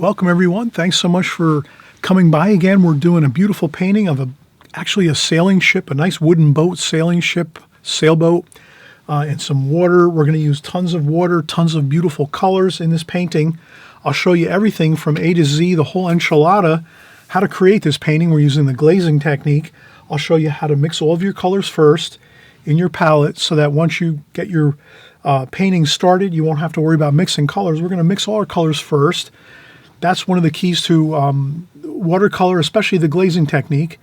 welcome everyone. Thanks so much for coming by again. We're doing a beautiful painting of actually a sailing ship, a nice wooden boat, sailing ship, sailboat, and some water. We're going to use tons of water, tons of beautiful colors in this painting. I'll show you everything from A to Z, the whole enchilada, how to create this painting. We're using the glazing technique. I'll show you how to mix all of your colors first in your palette so that once you get your painting started, you won't have to worry about mixing colors. We're going to mix all our colors first. That's one of the keys to watercolor, especially the glazing technique.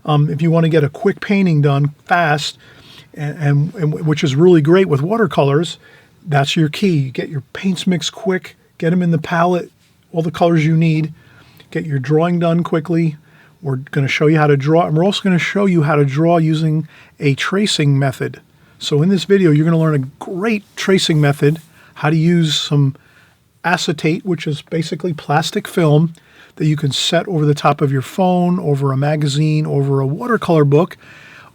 If you want to get a quick painting done fast, and which is really great with watercolors, that's your key. You get your paints mixed quick, get them in the palette, all the colors you need, get your drawing done quickly. We're going to show you how to draw, and we're also going to show you how to draw using a tracing method. So in this video, you're going to learn a great tracing method, how to use some acetate, which is basically plastic film that you can set over the top of your phone, over a magazine, over a watercolor book,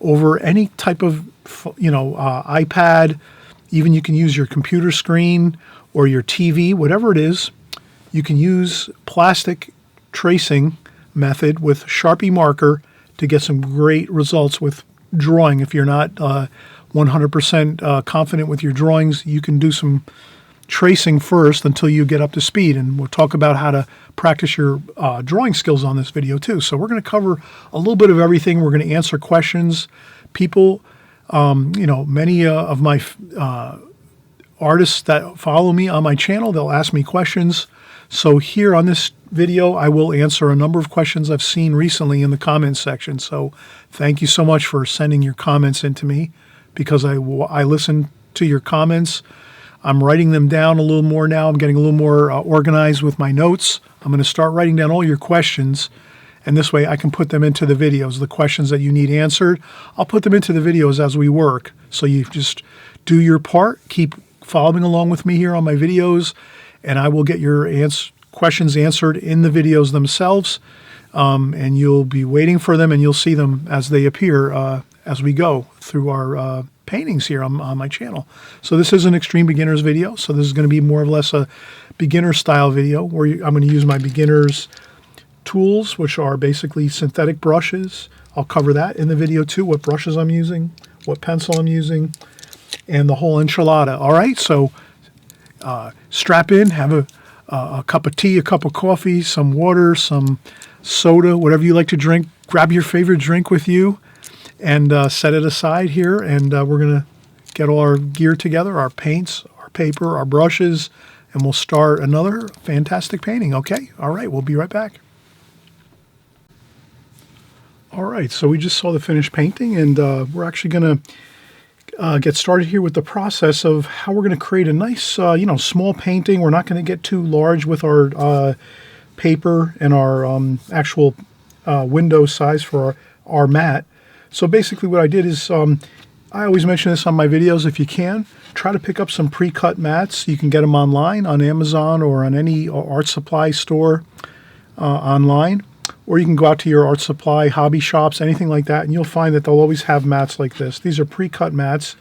over any type of, iPad. Even you can use your computer screen or your TV, whatever it is. You can use plastic tracing method with Sharpie marker to get some great results with drawing. If you're not 100% confident with your drawings, you can do some tracing first until you get up to speed, and we'll talk about how to practice your drawing skills on this video too. So we're going to cover a little bit of everything. We're going to answer questions. People, many of my artists that follow me on my channel, they'll ask me questions. So here on this video, I will answer a number of questions I've seen recently in the comments section. So thank you so much for sending your comments in to me, because I listen to your comments. I'm writing them down a little more now. I'm getting a little more organized with my notes. I'm going to start writing down all your questions, and this way I can put them into the videos. The questions that you need answered, I'll put them into the videos as we work. So you just do your part, keep following along with me here on my videos, and I will get your questions answered in the videos themselves, and you'll be waiting for them, and you'll see them as they appear as we go through our paintings here on my channel. So this is an extreme beginners video. So this is going to be more or less a beginner style video where I'm going to use my beginners tools, which are basically synthetic brushes. I'll cover that in the video too, what brushes I'm using, what pencil I'm using, and the whole enchilada. All right, so strap in, have a cup of tea, a cup of coffee, some water, some soda, whatever you like to drink. Grab your favorite drink with you and set it aside here, and we're going to get all our gear together, our paints, our paper, our brushes, and we'll start another fantastic painting, okay? All right, we'll be right back. All right, so we just saw the finished painting, and we're actually going to get started here with the process of how we're going to create a nice, small painting. We're not going to get too large with our paper and our actual window size for our mat. So basically what I did is, I always mention this on my videos, if you can, try to pick up some pre-cut mats. You can get them online on Amazon or on any art supply store online. Or you can go out to your art supply, hobby shops, anything like that, and you'll find that they'll always have mats like this. These are pre-cut mats.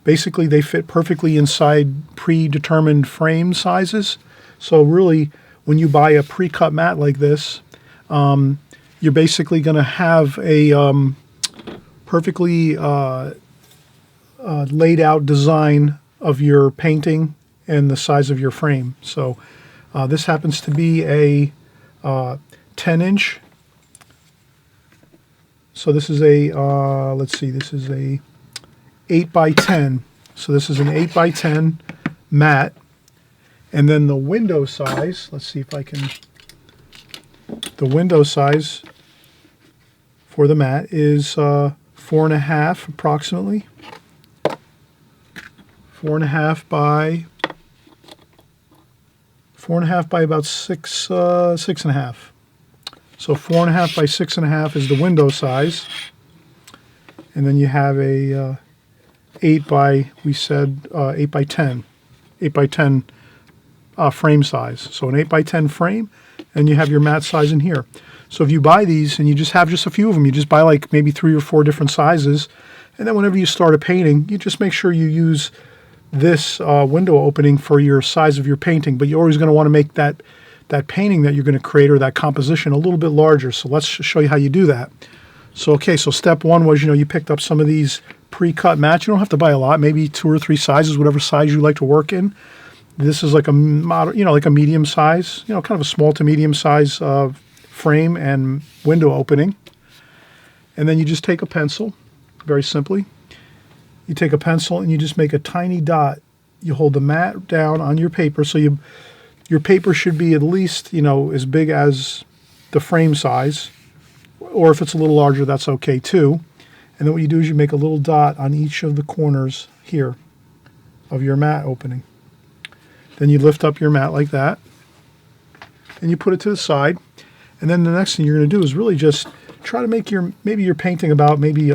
Basically, they fit perfectly inside predetermined frame sizes. So really, when you buy a pre-cut mat like this, you're basically going to have a perfectly laid out design of your painting and the size of your frame. So this happens to be a 10-inch. So this is a, this is a 8 by 10. So this is an 8 by 10 mat. And then the window size, let's see if I can, the window size for the mat is 4.5 approximately. 4.5 by about 6.5. So 4.5 by 6.5 is the window size, and then you have a 8 by 10 frame size. So an 8 by 10 frame, and you have your mat size in here. So if you buy these and you just have just a few of them, you just buy like maybe 3 or 4 different sizes, and then whenever you start a painting, you just make sure you use this window opening for your size of your painting. But you're always going to want to make that that painting that you're going to create or that composition a little bit larger. So let's show you how you do that. So, okay, so step one was, you picked up some of these pre-cut mats. You don't have to buy a lot, maybe 2 or 3 sizes, whatever size you like to work in. This is like a like a medium size, kind of a small to medium size frame and window opening. And then you just take a pencil, very simply. You take a pencil and you just make a tiny dot. You hold the mat down on your paper, so your paper should be at least, as big as the frame size, or if it's a little larger, that's okay too. And then what you do is you make a little dot on each of the corners here of your mat opening. Then you lift up your mat like that, and you put it to the side. And then the next thing you're going to do is really just try to make maybe you're painting about maybe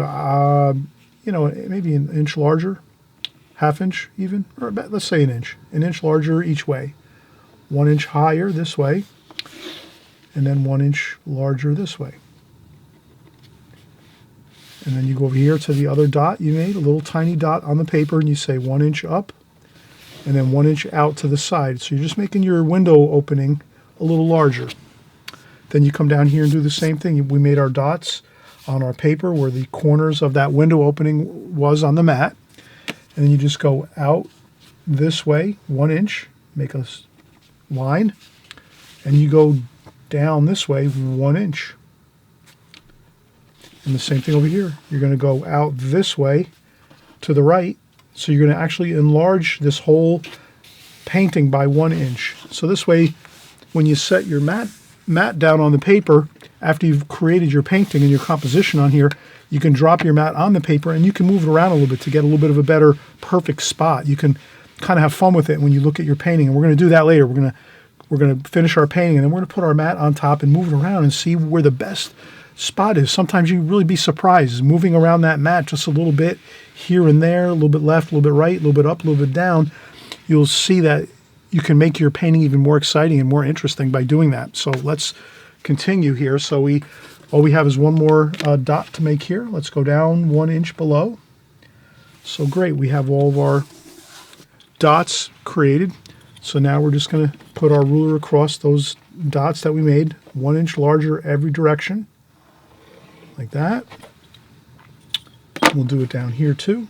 maybe an inch larger, half inch even, or about, let's say an inch larger each way. 1 inch higher this way, and then 1 inch larger this way. And then you go over here to the other dot you made, a little tiny dot on the paper, and you say 1 inch up, and then 1 inch out to the side. So you're just making your window opening a little larger. Then you come down here and do the same thing. We made our dots on our paper where the corners of that window opening was on the mat. And then you just go out this way, 1 inch, make a line, and you go down this way 1 inch. And the same thing over here. You're going to go out this way to the right, so you're going to actually enlarge this whole painting by 1 inch. So this way, when you set your mat down on the paper, after you've created your painting and your composition on here, you can drop your mat on the paper and you can move it around a little bit to get a little bit of a better perfect spot. You can kind of have fun with it when you look at your painting, and we're going to do that later. We're going to finish our painting, and then we're going to put our mat on top and move it around and see where the best spot is. Sometimes you really be surprised moving around that mat just a little bit here and there, a little bit left, a little bit right, a little bit up, a little bit down. You'll see that you can make your painting even more exciting and more interesting by doing that. So let's continue here. So all we have is one more dot to make here. Let's go down 1 inch below. So great, we have all of our dots created. So now we're just going to put our ruler across those dots that we made, 1 inch larger every direction, like that. We'll do it down here too.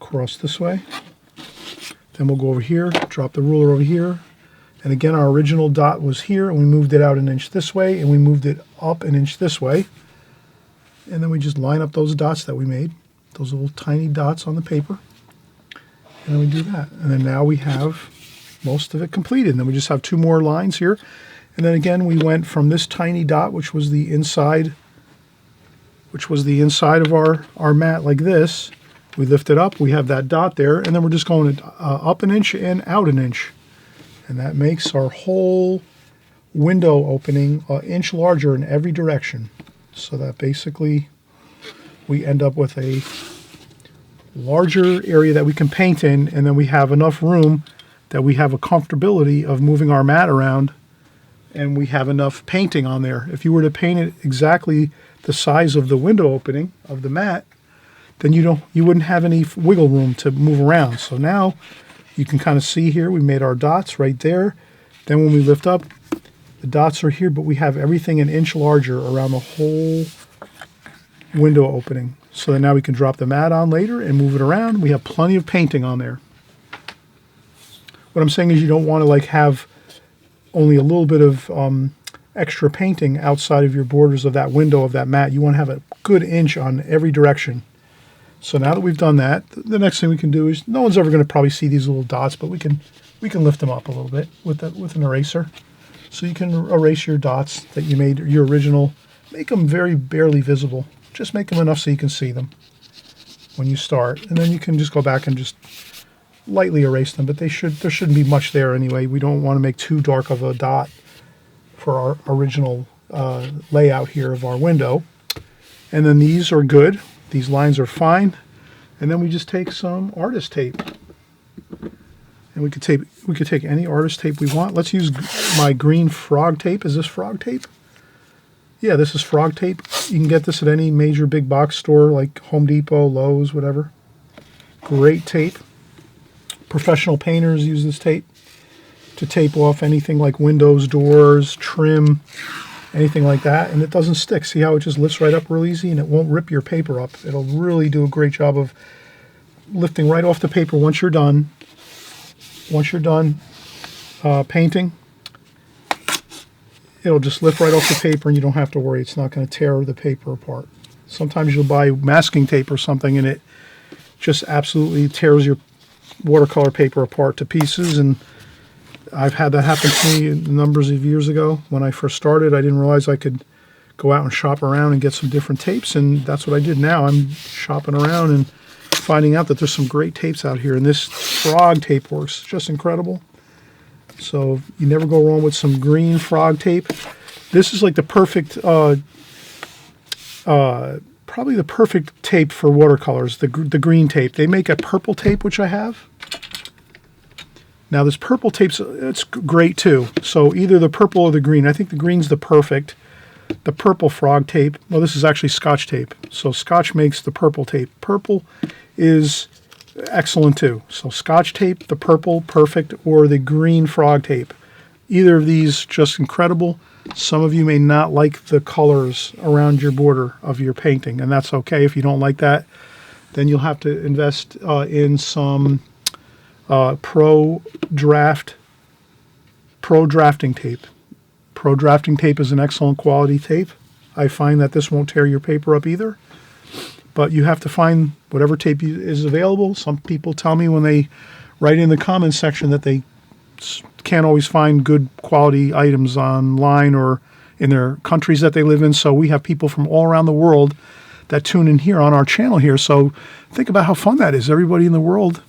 Cross this way. Then we'll go over here, drop the ruler over here. And again, our original dot was here, and we moved it out 1 inch this way, and we moved it up 1 inch this way. And then we just line up those dots that we made, those little tiny dots on the paper. And then we do that. And then now we have most of it completed. And then we just have 2 more lines here. And then again, we went from this tiny dot, which was the inside of our mat like this. We lift it up, we have that dot there, and then we're just going up 1 inch and out 1 inch. And that makes our whole window opening 1 inch larger in every direction. So that basically we end up with a larger area that we can paint in, and then we have enough room that we have a comfortability of moving our mat around, and we have enough painting on there. If you were to paint it exactly the size of the window opening of the mat, then you wouldn't have any wiggle room to move around. So now you can kind of see here, we made our dots right there. Then when we lift up, the dots are here, but we have everything 1 inch larger around the whole window opening. So that now we can drop the mat on later and move it around. We have plenty of painting on there. What I'm saying is you don't want to have only a little bit of extra painting outside of your borders of that window of that mat. You want to have a good inch on every direction. So now that we've done that, the next thing we can do is, no one's ever going to probably see these little dots, but we can lift them up a little bit with an eraser. So you can erase your dots that you made, your original, make them very barely visible. Just make them enough so you can see them when you start. And then you can just go back and just lightly erase them, but there shouldn't be much there anyway. We don't want to make too dark of a dot for our original layout here of our window. And then these are good. These lines are fine. And then we just take some artist tape. And we could take any artist tape we want. Let's use my green frog tape. Is this frog tape? Yeah, this is frog tape. You can get this at any major big box store like Home Depot, Lowe's, whatever. Great tape. Professional painters use this tape to tape off anything like windows, doors, trim, anything like that, and it doesn't stick. See how it just lifts right up real easy, and it won't rip your paper up. It'll really do a great job of lifting right off the paper once you're done. Once you're done painting, it'll just lift right off the paper, and you don't have to worry. It's not going to tear the paper apart. Sometimes you'll buy masking tape or something, and it just absolutely tears your watercolor paper apart to pieces, and I've had that happen to me numbers of years ago. When I first started, I didn't realize I could go out and shop around and get some different tapes, and that's what I did now. I'm shopping around and finding out that there's some great tapes out here, and this frog tape works just incredible. So you never go wrong with some green frog tape. This is like the perfect, probably the perfect tape for watercolors, the green tape. They make a purple tape, which I have. Now this purple tape's, it's great too. So either the purple or the green. I think the green's the purple frog tape. Well, this is actually Scotch tape. So Scotch makes the purple tape. Purple is excellent too. So Scotch tape, the purple, perfect, or the green frog tape. Either of these, just incredible. Some of you may not like the colors around your border of your painting, and that's okay. If you don't like that, then you'll have to invest in some Pro drafting tape. Pro drafting tape is an excellent quality tape. I find that this won't tear your paper up either, but you have to find whatever tape is available. Some people tell me when they write in the comments section that they can't always find good quality items online or in their countries that they live in. So we have people from all around the world that tune in here on our channel here. So think about how fun that is. Everybody in the world,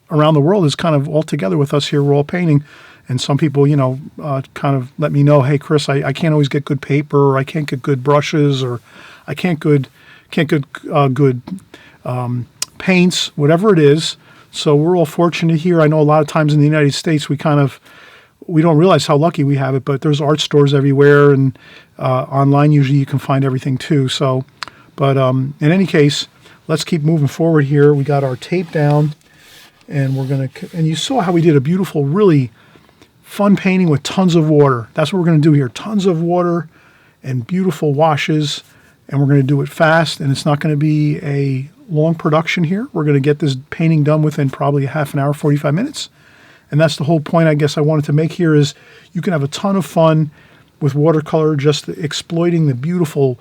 around the world, is kind of all together with us here. We're all painting. And some people, you know, kind of let me know, hey, Chris, I can't always get good paper, or I can't get good brushes, or I can't get good paints, whatever it is. So we're all fortunate here. I know a lot of times in the United States, we don't realize how lucky we have it, but there's art stores everywhere, and online usually you can find everything too. So, but in any case, let's keep moving forward here. We got our tape down, and and you saw how we did a beautiful, really fun painting with tons of water. That's what we're going to do here. Tons of water and beautiful washes, and we're going to do it fast, and it's not going to be a long production here. We're going to get this painting done within probably a half an hour, 45 minutes. And that's the whole point I guess I wanted to make here, is you can have a ton of fun with watercolor, just exploiting the beautiful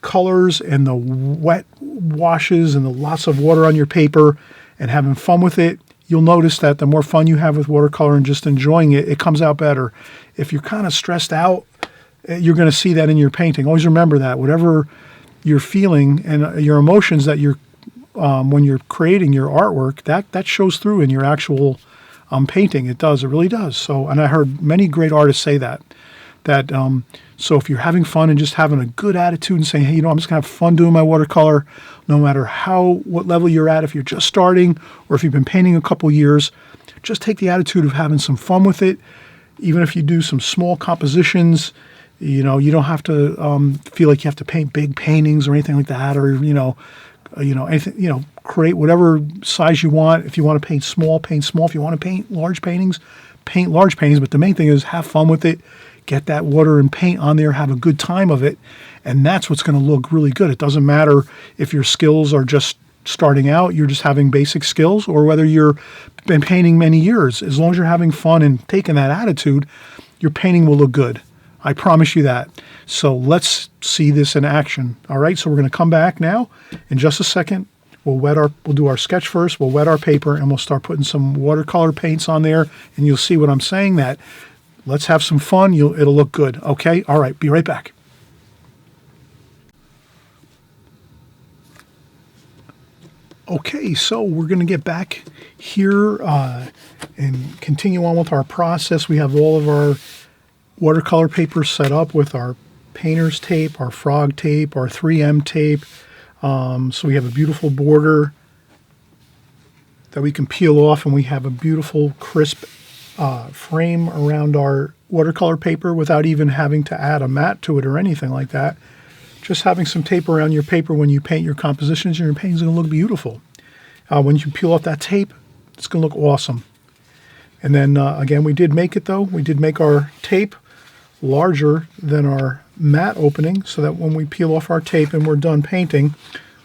colors and the wet washes and the lots of water on your paper and having fun with it. You'll notice that the more fun you have with watercolor and just enjoying it, it comes out better. If you're kind of stressed out, you're going to see that in your painting. Always remember that. Whatever you're feeling and your emotions that you're when you're creating your artwork, that shows through in your actual painting. It does. It really does. So, and I heard many great artists say that so if you're having fun and just having a good attitude and saying, hey, you know, I'm just going to have fun doing my watercolor, no matter what level you're at, if you're just starting or if you've been painting a couple years, just take the attitude of having some fun with it. Even if you do some small compositions, you know, you don't have to feel like you have to paint big paintings or anything like that, or, anything, create whatever size you want. If you want to paint small, paint small. If you want to paint large paintings, paint large paintings. But the main thing is have fun with it. Get that water and paint on there, have a good time of it, and that's what's going to look really good. It doesn't matter if your skills are just starting out, you're just having basic skills, or whether you've been painting many years. As long as you're having fun and taking that attitude, your painting will look good. I promise you that. So let's see this in action. All right, so we're going to come back now in just a second. We'll do our sketch first, we'll wet our paper, and we'll start putting some watercolor paints on there, and you'll see what I'm saying, that let's have some fun. It'll look good. Okay? All right. Be right back. Okay, so we're going to get back here and continue on with our process. We have all of our watercolor papers set up with our painter's tape, our frog tape, our 3M tape. So we have a beautiful border that we can peel off, and we have a beautiful, crisp frame around our watercolor paper without even having to add a mat to it or anything like that. Just having some tape around your paper when you paint your compositions, and your painting's going to look beautiful. When you peel off that tape, it's going to look awesome. And then again, we did make it though. We did make our tape larger than our mat opening so that when we peel off our tape and we're done painting,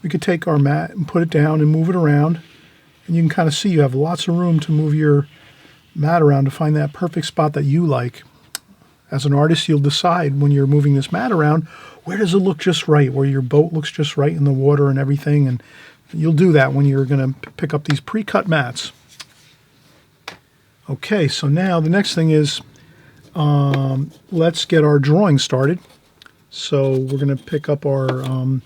we could take our mat and put it down and move it around. And you can kind of see you have lots of room to move your mat around to find that perfect spot that you like. As an artist, you'll decide when you're moving this mat around, where does it look just right, where your boat looks just right in the water and everything. And you'll do that when you're going to pick up these pre-cut mats. Okay, so now the next thing is let's get our drawing started. So we're going to pick up our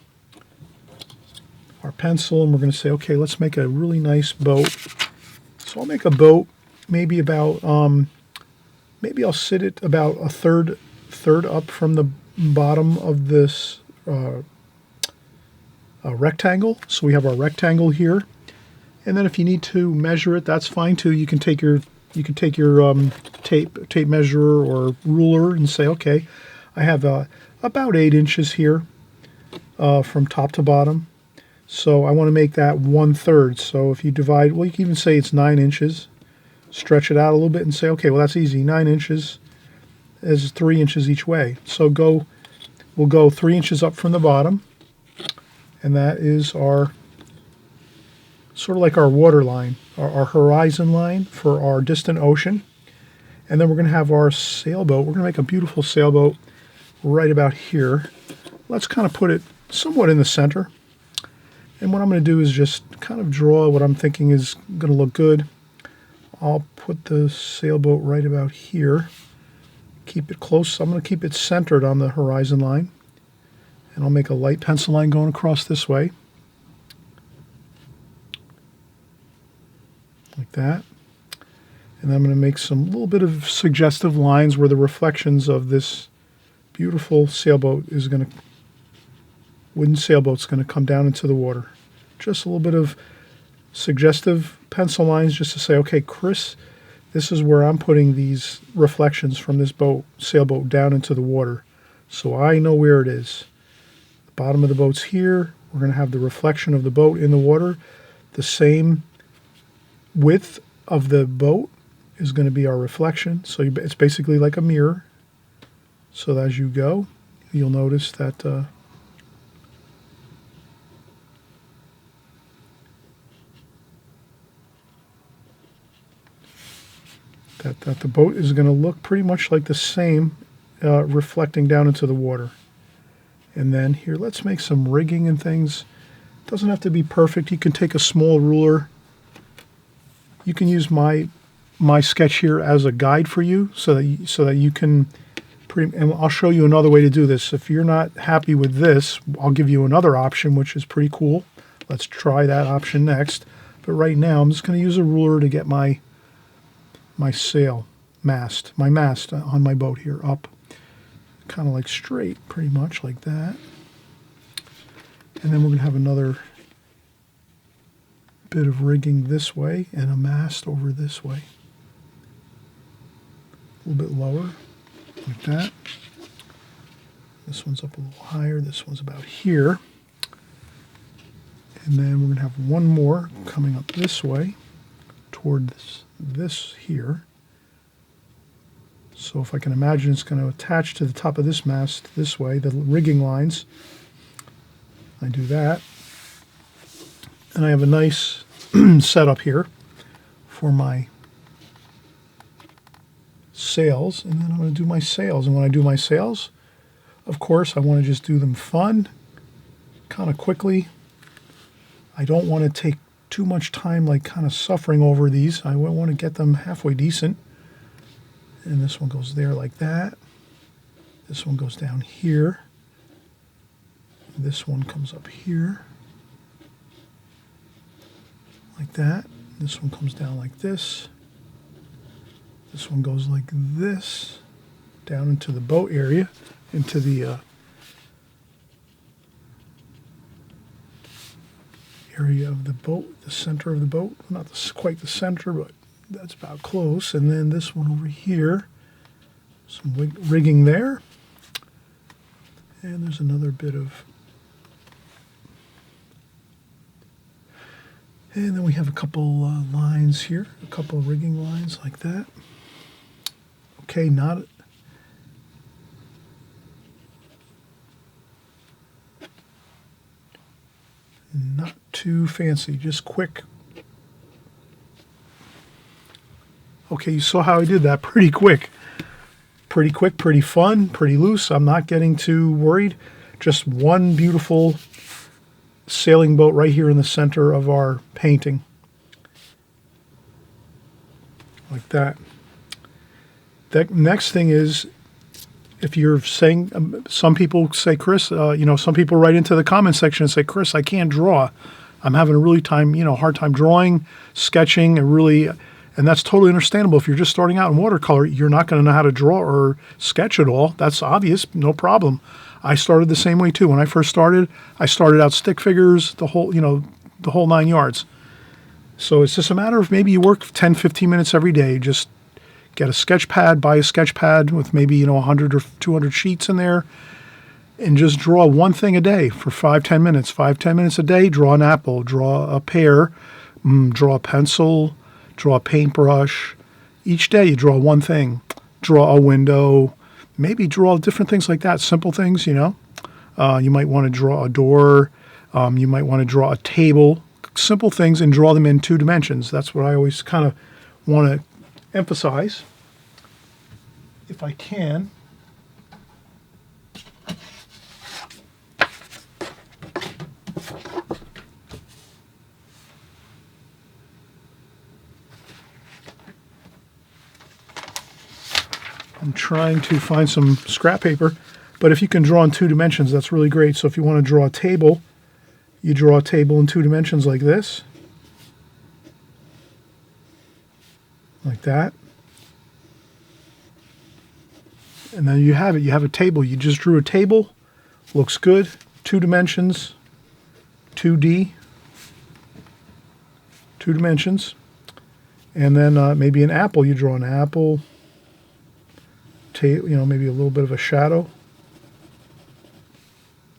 pencil and we're going to say, okay, let's make a really nice boat. So I'll make a boat maybe about, maybe I'll sit it about a third up from the bottom of this rectangle. So we have our rectangle here. And then if you need to measure it, that's fine too. You can take your tape measure or ruler and say, okay, I have about 8 inches here from top to bottom. So I want to make that 1/3. So if you divide, well, you can even say it's 9 inches. Stretch it out a little bit and say, okay, well, that's easy. 9 inches is 3 inches each way. So we'll go 3 inches up from the bottom. And that is our, sort of like our water line, our horizon line for our distant ocean. And then we're going to have our sailboat. We're going to make a beautiful sailboat right about here. Let's kind of put it somewhat in the center. And what I'm going to do is just kind of draw what I'm thinking is going to look good. I'll put the sailboat right about here. Keep it close. I'm going to keep it centered on the horizon line. And I'll make a light pencil line going across this way. Like that. And I'm going to make some little bit of suggestive lines where the reflections of this beautiful sailboat is going to, wooden sailboat's going to come down into the water. Just a little bit of suggestive pencil lines just to say, okay, Chris, this is where I'm putting these reflections from this sailboat down into the water. So I know where it is. The bottom of the boat's here. We're going to have the reflection of the boat in the water. The same width of the boat is going to be our reflection. So it's basically like a mirror. So as you go, you'll notice that that the boat is going to look pretty much like the same reflecting down into the water. And then here, let's make some rigging and things. It doesn't have to be perfect. You can take a small ruler. You can use my sketch here as a guide for you so that you can and I'll show you another way to do this. If you're not happy with this, I'll give you another option, which is pretty cool. Let's try that option next. But right now, I'm just going to use a ruler to get my mast on my boat here up, kind of like straight, pretty much like that. And then we're going to have another bit of rigging this way and a mast over this way. A little bit lower, like that. This one's up a little higher. This one's about here. And then we're going to have one more coming up this way toward this here. So if I can imagine, it's going to attach to the top of this mast this way, the rigging lines. I do that. And I have a nice setup here for my sails. And then I'm going to do my sails. And when I do my sails, of course, I want to just do them fun, kind of quickly. I don't want to take too much time, like kind of suffering over these. I want to get them halfway decent. And this one goes there like that. This one goes down here. This one comes up here. Like that. This one comes down like this. This one goes like this. Down into the boat area. Into the area of the boat, the center of the boat. Not quite the center, but that's about close. And then this one over here, some rigging there. And there's another bit of, And then we have a couple lines here, a couple rigging lines like that. Okay, not too fancy, just quick. Okay, you saw how I did that, pretty quick. Pretty quick, pretty fun, pretty loose. I'm not getting too worried. Just one beautiful sailing boat right here in the center of our painting. Like that. The next thing is, if you're saying, some people say, Chris, some people write into the comment section and say, Chris, I can't draw. I'm having a really hard time drawing, sketching, and that's totally understandable. If you're just starting out in watercolor, you're not going to know how to draw or sketch at all. That's obvious, no problem. I started the same way too. When I first started, I started out stick figures, the whole 9 yards. So it's just a matter of maybe you work 10, 15 minutes every day. Just get a sketch pad, buy a sketch pad with maybe 100 or 200 sheets in there, and just draw one thing a day for 5, 10 minutes. 5, 10 minutes a day, draw an apple, draw a pear, draw a pencil, draw a paintbrush. Each day you draw one thing. Draw a window, maybe draw different things like that, simple things, You might want to draw a door. You might want to draw a table, simple things, and draw them in 2 dimensions. That's what I always kind of want to emphasize. If I can. I'm trying to find some scrap paper, but if you can draw in 2 dimensions, that's really great. So if you want to draw a table, you draw a table in 2 dimensions like this. Like that. And then you have it. You have a table. You just drew a table. Looks good. 2 dimensions. 2D. 2 dimensions. And then maybe an apple. You draw an apple. Maybe a little bit of a shadow.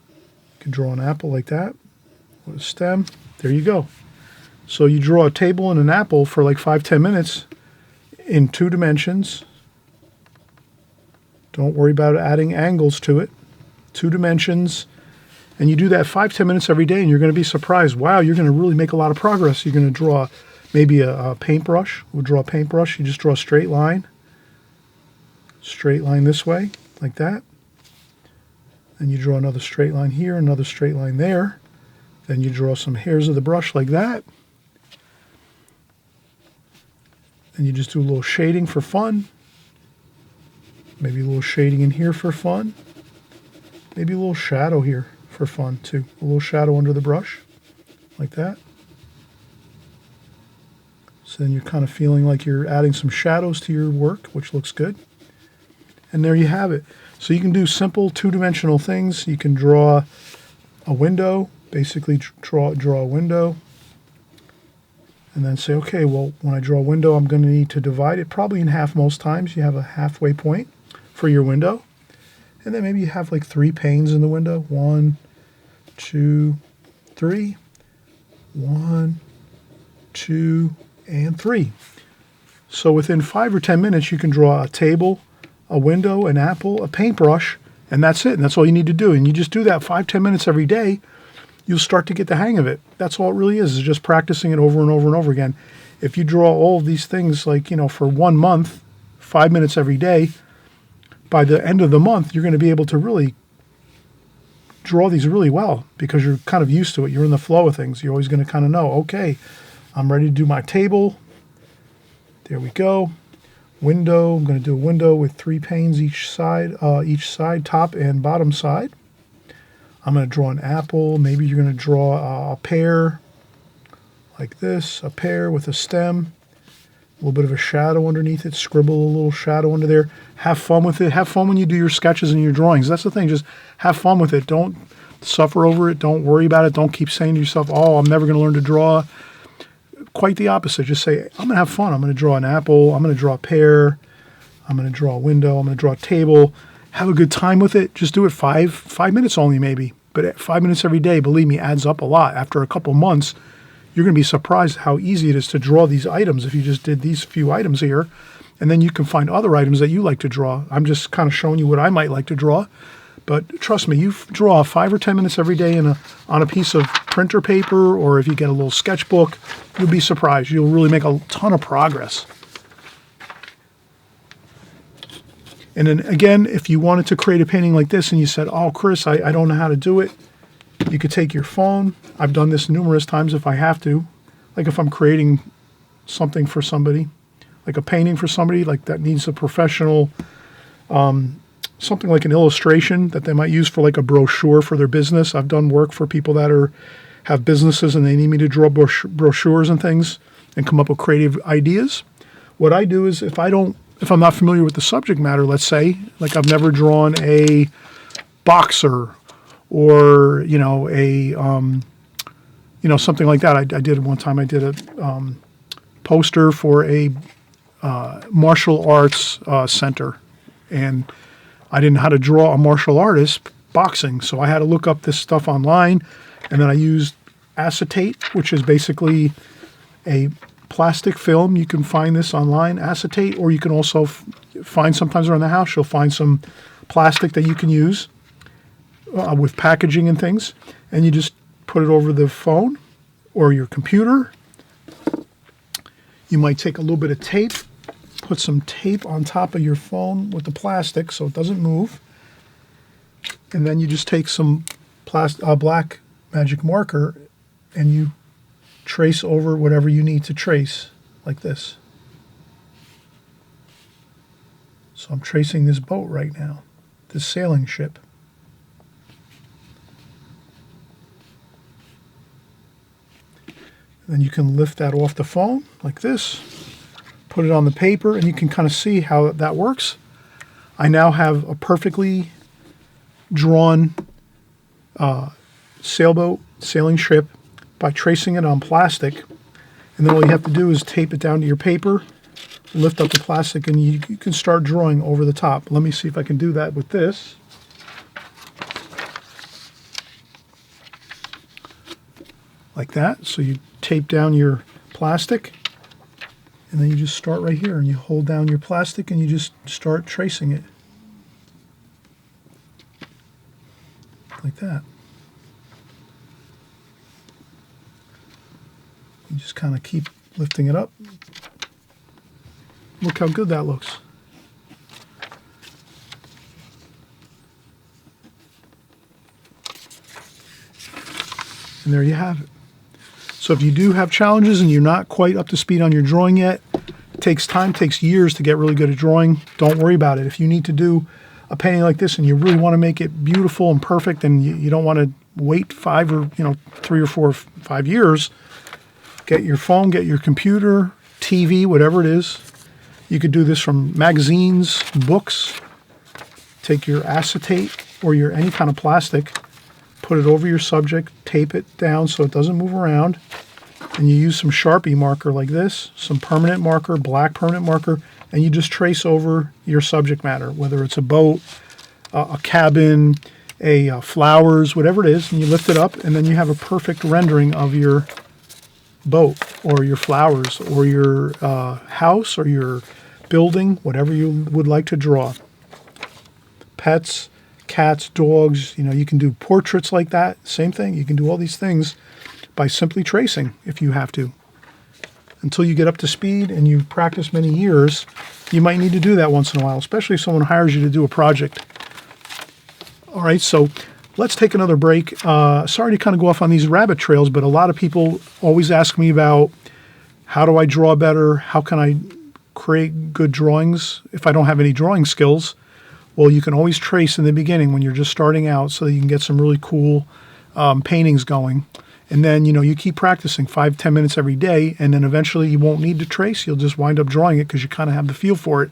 You can draw an apple like that with a stem. There you go. So you draw a table and an apple for like 5, 10 minutes in 2 dimensions. Don't worry about adding angles to it. 2 dimensions. And you do that 5, 10 minutes every day, and you're going to be surprised. Wow, you're going to really make a lot of progress. You're going to draw maybe a paintbrush. We'll draw a paintbrush. You just draw a straight line. Straight line this way, like that. Then you draw another straight line here, another straight line there. Then you draw some hairs of the brush like that. And you just do a little shading for fun. Maybe a little shading in here for fun. Maybe a little shadow here for fun too. A little shadow under the brush, like that. So then you're kind of feeling like you're adding some shadows to your work, which looks good. And there you have it. So you can do simple 2-dimensional things. You can draw a window, basically draw a window, and then say, okay, well, when I draw a window, I'm going to need to divide it probably in half most times. You have a halfway point for your window. And then maybe you have like 3 panes in the window. 1, 2, 3. 1, 2, and 3. So within 5 or 10 minutes, you can draw a table, a window, an apple, a paintbrush, and that's it. And that's all you need to do. And you just do that 5, 10 minutes every day, you'll start to get the hang of it. That's all it really is just practicing it over and over and over again. If you draw all of these things for 1 month, 5 minutes every day, by the end of the month, you're going to be able to really draw these really well because you're kind of used to it. You're in the flow of things. You're always going to kind of know, okay, I'm ready to do my table. There we go. Window, I'm going to do a window with 3 panes each side, top and bottom side. I'm going to draw an apple. Maybe you're going to draw a pear like this, a pear with a stem, a little bit of a shadow underneath it, scribble a little shadow under there. Have fun with it. Have fun when you do your sketches and your drawings. That's the thing. Just have fun with it. Don't suffer over it. Don't worry about it. Don't keep saying to yourself, oh, I'm never going to learn to draw. Quite the opposite. Just say, I'm going to have fun. I'm going to draw an apple. I'm going to draw a pear. I'm going to draw a window. I'm going to draw a table. Have a good time with it. Just do it 5 minutes only maybe. But 5 minutes every day, believe me, adds up a lot. After a couple months, you're going to be surprised how easy it is to draw these items if you just did these few items here. And then you can find other items that you like to draw. I'm just kind of showing you what I might like to draw. But trust me, you draw 5 or 10 minutes every day on a piece of printer paper, or if you get a little sketchbook, you'll be surprised. You'll really make a ton of progress. And then again, if you wanted to create a painting like this and you said, oh, Chris, I don't know how to do it, you could take your phone. I've done this numerous times if I have to. Like if I'm creating something for somebody, like a painting for somebody, like that needs a professional, something like an illustration that they might use for like a brochure for their business. I've done work for people that have businesses and they need me to draw brochures and things and come up with creative ideas. What I do is if I'm not familiar with the subject matter, let's say, like I've never drawn a boxer or, something like that. I did one time, I did a poster for a martial arts center, and I didn't know how to draw a martial artist boxing, so I had to look up this stuff online, and then I used acetate, which is basically a plastic film. You can find this online, acetate, or you can also find sometimes around the house, you'll find some plastic that you can use with packaging and things, and you just put it over the phone or your computer. You might take a little bit of tape, put some tape on top of your phone with the plastic so it doesn't move, and then you just take some black magic marker and you trace over whatever you need to trace, like this. So I'm tracing this boat right now, this sailing ship. Then you can lift that off the phone like this, put it on the paper, and you can kind of see how that works. I now have a perfectly drawn sailboat, sailing ship, by tracing it on plastic. And then all you have to do is tape it down to your paper, lift up the plastic, and you can start drawing over the top. Let me see if I can do that with this. Like that. So you tape down your plastic, and then you just start right here, and you hold down your plastic, and you just start tracing it. Like that. You just kind of keep lifting it up. Look how good that looks. And there you have it. So if you do have challenges and you're not quite up to speed on your drawing yet, it takes time, takes years to get really good at drawing. Don't worry about it. If you need to do a painting like this and you really want to make it beautiful and perfect, and you don't want to wait 5 or 3 or 4 or 5 years, get your phone, get your computer, TV, whatever it is. You could do this from magazines, books. Take your acetate or your any kind of plastic, put it over your subject, tape it down so it doesn't move around, and you use some Sharpie marker like this, some permanent marker, black permanent marker, and you just trace over your subject matter, whether it's a boat, a cabin, flowers, whatever it is, and you lift it up, and then you have a perfect rendering of your boat or your flowers or your house or your building, whatever you would like to draw. Pets, cats, dogs, you can do portraits like that. Same thing. You can do all these things by simply tracing if you have to. Until you get up to speed and you practice many years, you might need to do that once in a while, especially if someone hires you to do a project. All right, so let's take another break. Sorry to kind of go off on these rabbit trails, but a lot of people always ask me about how do I draw better? How can I create good drawings if I don't have any drawing skills? Well, you can always trace in the beginning when you're just starting out so that you can get some really cool paintings going. And then, you keep practicing 5-10 minutes every day, and then eventually you won't need to trace. You'll just wind up drawing it because you kind of have the feel for it.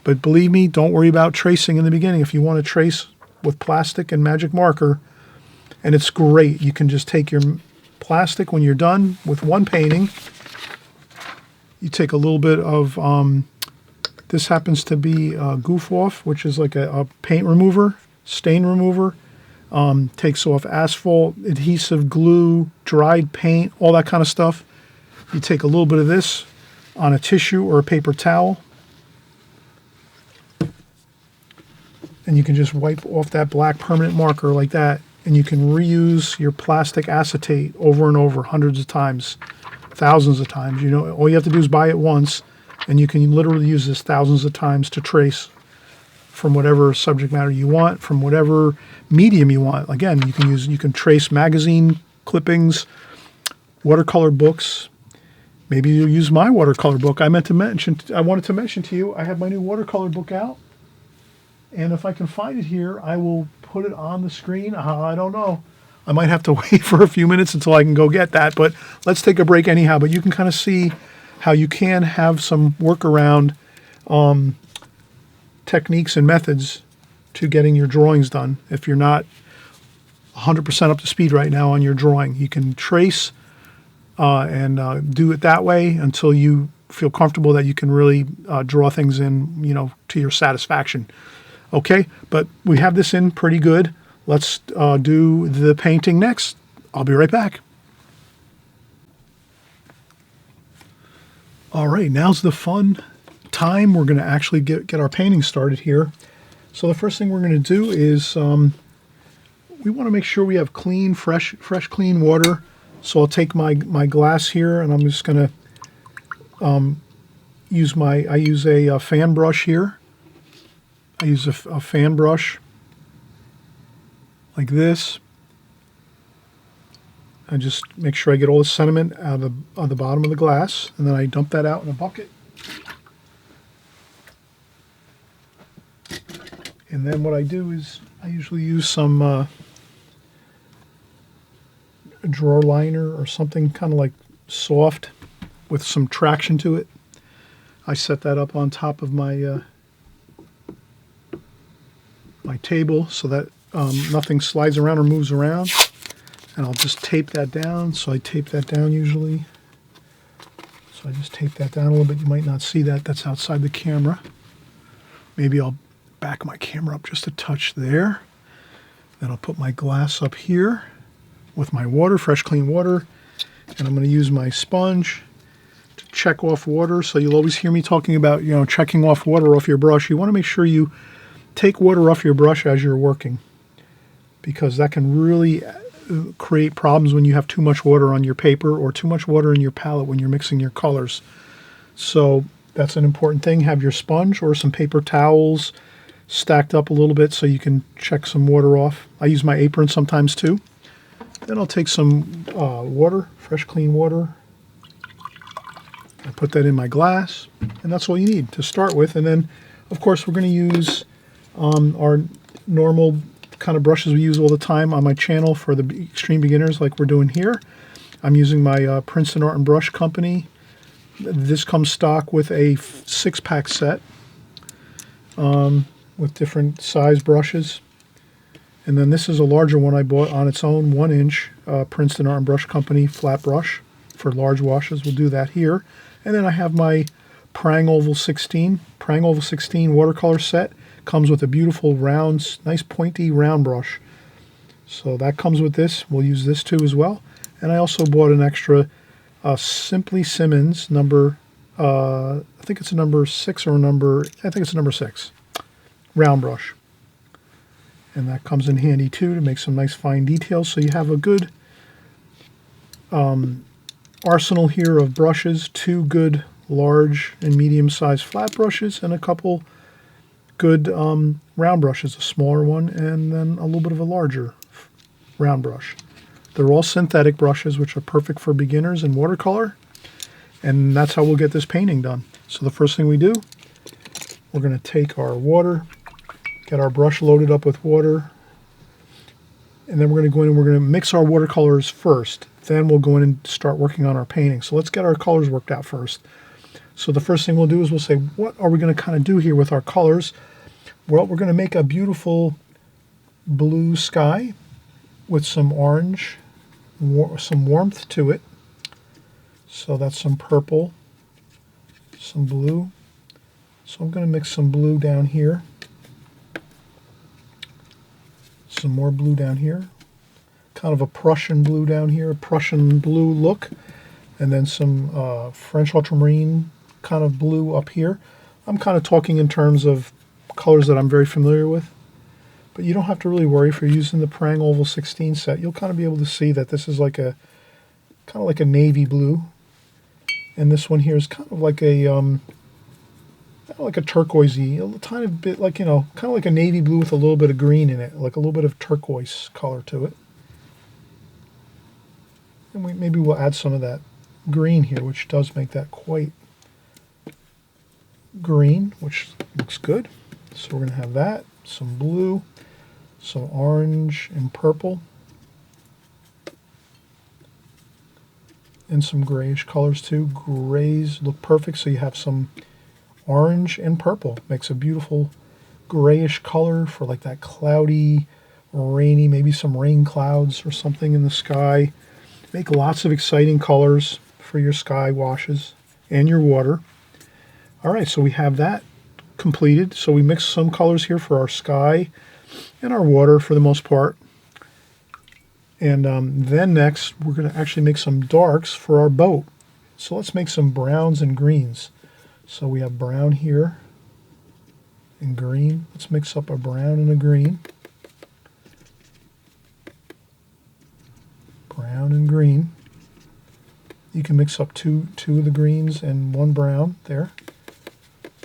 But believe me, don't worry about tracing in the beginning. If you want to trace with plastic and magic marker, and it's great. You can just take your plastic when you're done with one painting. You take a little bit of, this happens to be Goof Off, which is like a paint remover, stain remover. takes off asphalt, adhesive, glue, dried paint, all that kind of stuff. You take a little bit of this on a tissue or a paper towel, and you can just wipe off that black permanent marker like that, and you can reuse your plastic acetate over and over hundreds of times, thousands of times. You know, all you have to do is buy it once, and you can literally use this thousands of times to trace from whatever subject matter you want, from whatever medium you want. Again, you can trace magazine clippings, watercolor books. Maybe you'll use my watercolor book. I wanted to mention to you, I have my new watercolor book out. And if I can find it here, I will put it on the screen. I don't know. I might have to wait for a few minutes until I can go get that, but let's take a break anyhow. But you can kind of see how you can have some workaround techniques and methods to getting your drawings done. If you're not 100% up to speed right now on your drawing, you can trace and do it that way until you feel comfortable that you can really draw things in, you know, to your satisfaction. Okay, but we have this in pretty good. Let's do the painting next. I'll be right back. All right, now's the fun time. We're going to actually get our painting started here. So the first thing we're going to do is we want to make sure we have clean, fresh, clean water. So I'll take my glass here, and I'm just going to use a fan brush here. I use a fan brush like this. I just make sure I get all the sediment out of the bottom of the glass, and then I dump that out in a bucket. And then what I do is I usually use some drawer liner or something kind of like soft with some traction to it. I set that up on top of my my table so that nothing slides around or moves around. And I'll just tape that down. So I tape that down usually. So I just tape that down a little bit. You might not see that. That's outside the camera. Maybe I'll back my camera up just a touch there. Then I'll put my glass up here with my water, fresh, clean water. And I'm going to use my sponge to check off water. So you'll always hear me talking about, you know, checking off water off your brush. You want to make sure you take water off your brush as you're working, because that can really create problems when you have too much water on your paper or too much water in your palette when you're mixing your colors. So that's an important thing. Have your sponge or some paper towels stacked up a little bit so you can check some water off. I use my apron sometimes too. Then I'll take some water, fresh clean water. I put that in my glass, and that's all you need to start with. And then, of course, we're going to use our normal kind of brushes we use all the time on my channel for the extreme beginners like we're doing here. I'm using my Princeton Art and Brush Company. This comes stock with a 6-pack set with different size brushes. And then this is a larger one I bought on its own, 1-inch Princeton Art and Brush Company flat brush for large washes. We'll do that here. And then I have my Prang Oval 16 watercolor set. Comes with a beautiful round, nice pointy round brush. So that comes with this. We'll use this too as well. And I also bought an extra Simply Simmons number, I think it's a number 6 or I think it's a number 6 round brush. And that comes in handy too to make some nice fine details. So you have a good arsenal here of brushes, 2 good large and medium sized flat brushes, and a couple good round brushes, a smaller one and then a little bit of a larger round brush. They're all synthetic brushes, which are perfect for beginners in watercolor, and that's how we'll get this painting done. So the first thing we do, we're going to take our water, get our brush loaded up with water, and then we're going to go in and we're going to mix our watercolors first. Then we'll go in and start working on our painting. So let's get our colors worked out first. So the first thing we'll do is we'll say, what are we going to kind of do here with our colors? Well, we're going to make a beautiful blue sky with some orange, some warmth to it. So that's some purple, some blue. So I'm going to mix some blue down here. Some more blue down here. Kind of a Prussian blue down here, a Prussian blue look. And then some French ultramarine kind of blue up here. I'm kind of talking in terms of colors that I'm very familiar with. But you don't have to really worry if you're using the Prang Oval 16 set. You'll kind of be able to see that this is like a kind of like a navy blue. And this one here is kind of like a turquoisey, a tiny bit like, kind of like a navy blue with a little bit of green in it, like a little bit of turquoise color to it. And maybe we'll add some of that green here, which does make that quite green, which looks good. So we're going to have that, some blue, some orange and purple, and some grayish colors too. Grays look perfect, so you have some orange and purple. Makes a beautiful grayish color for like that cloudy, rainy, maybe some rain clouds or something in the sky. Make lots of exciting colors for your sky washes and your water. All right, so we have that completed. So we mixed some colors here for our sky and our water for the most part. And then next, we're going to actually make some darks for our boat. So let's make some browns and greens. So we have brown here and green. Let's mix up a brown and a green. Brown and green. You can mix up two of the greens and one brown there.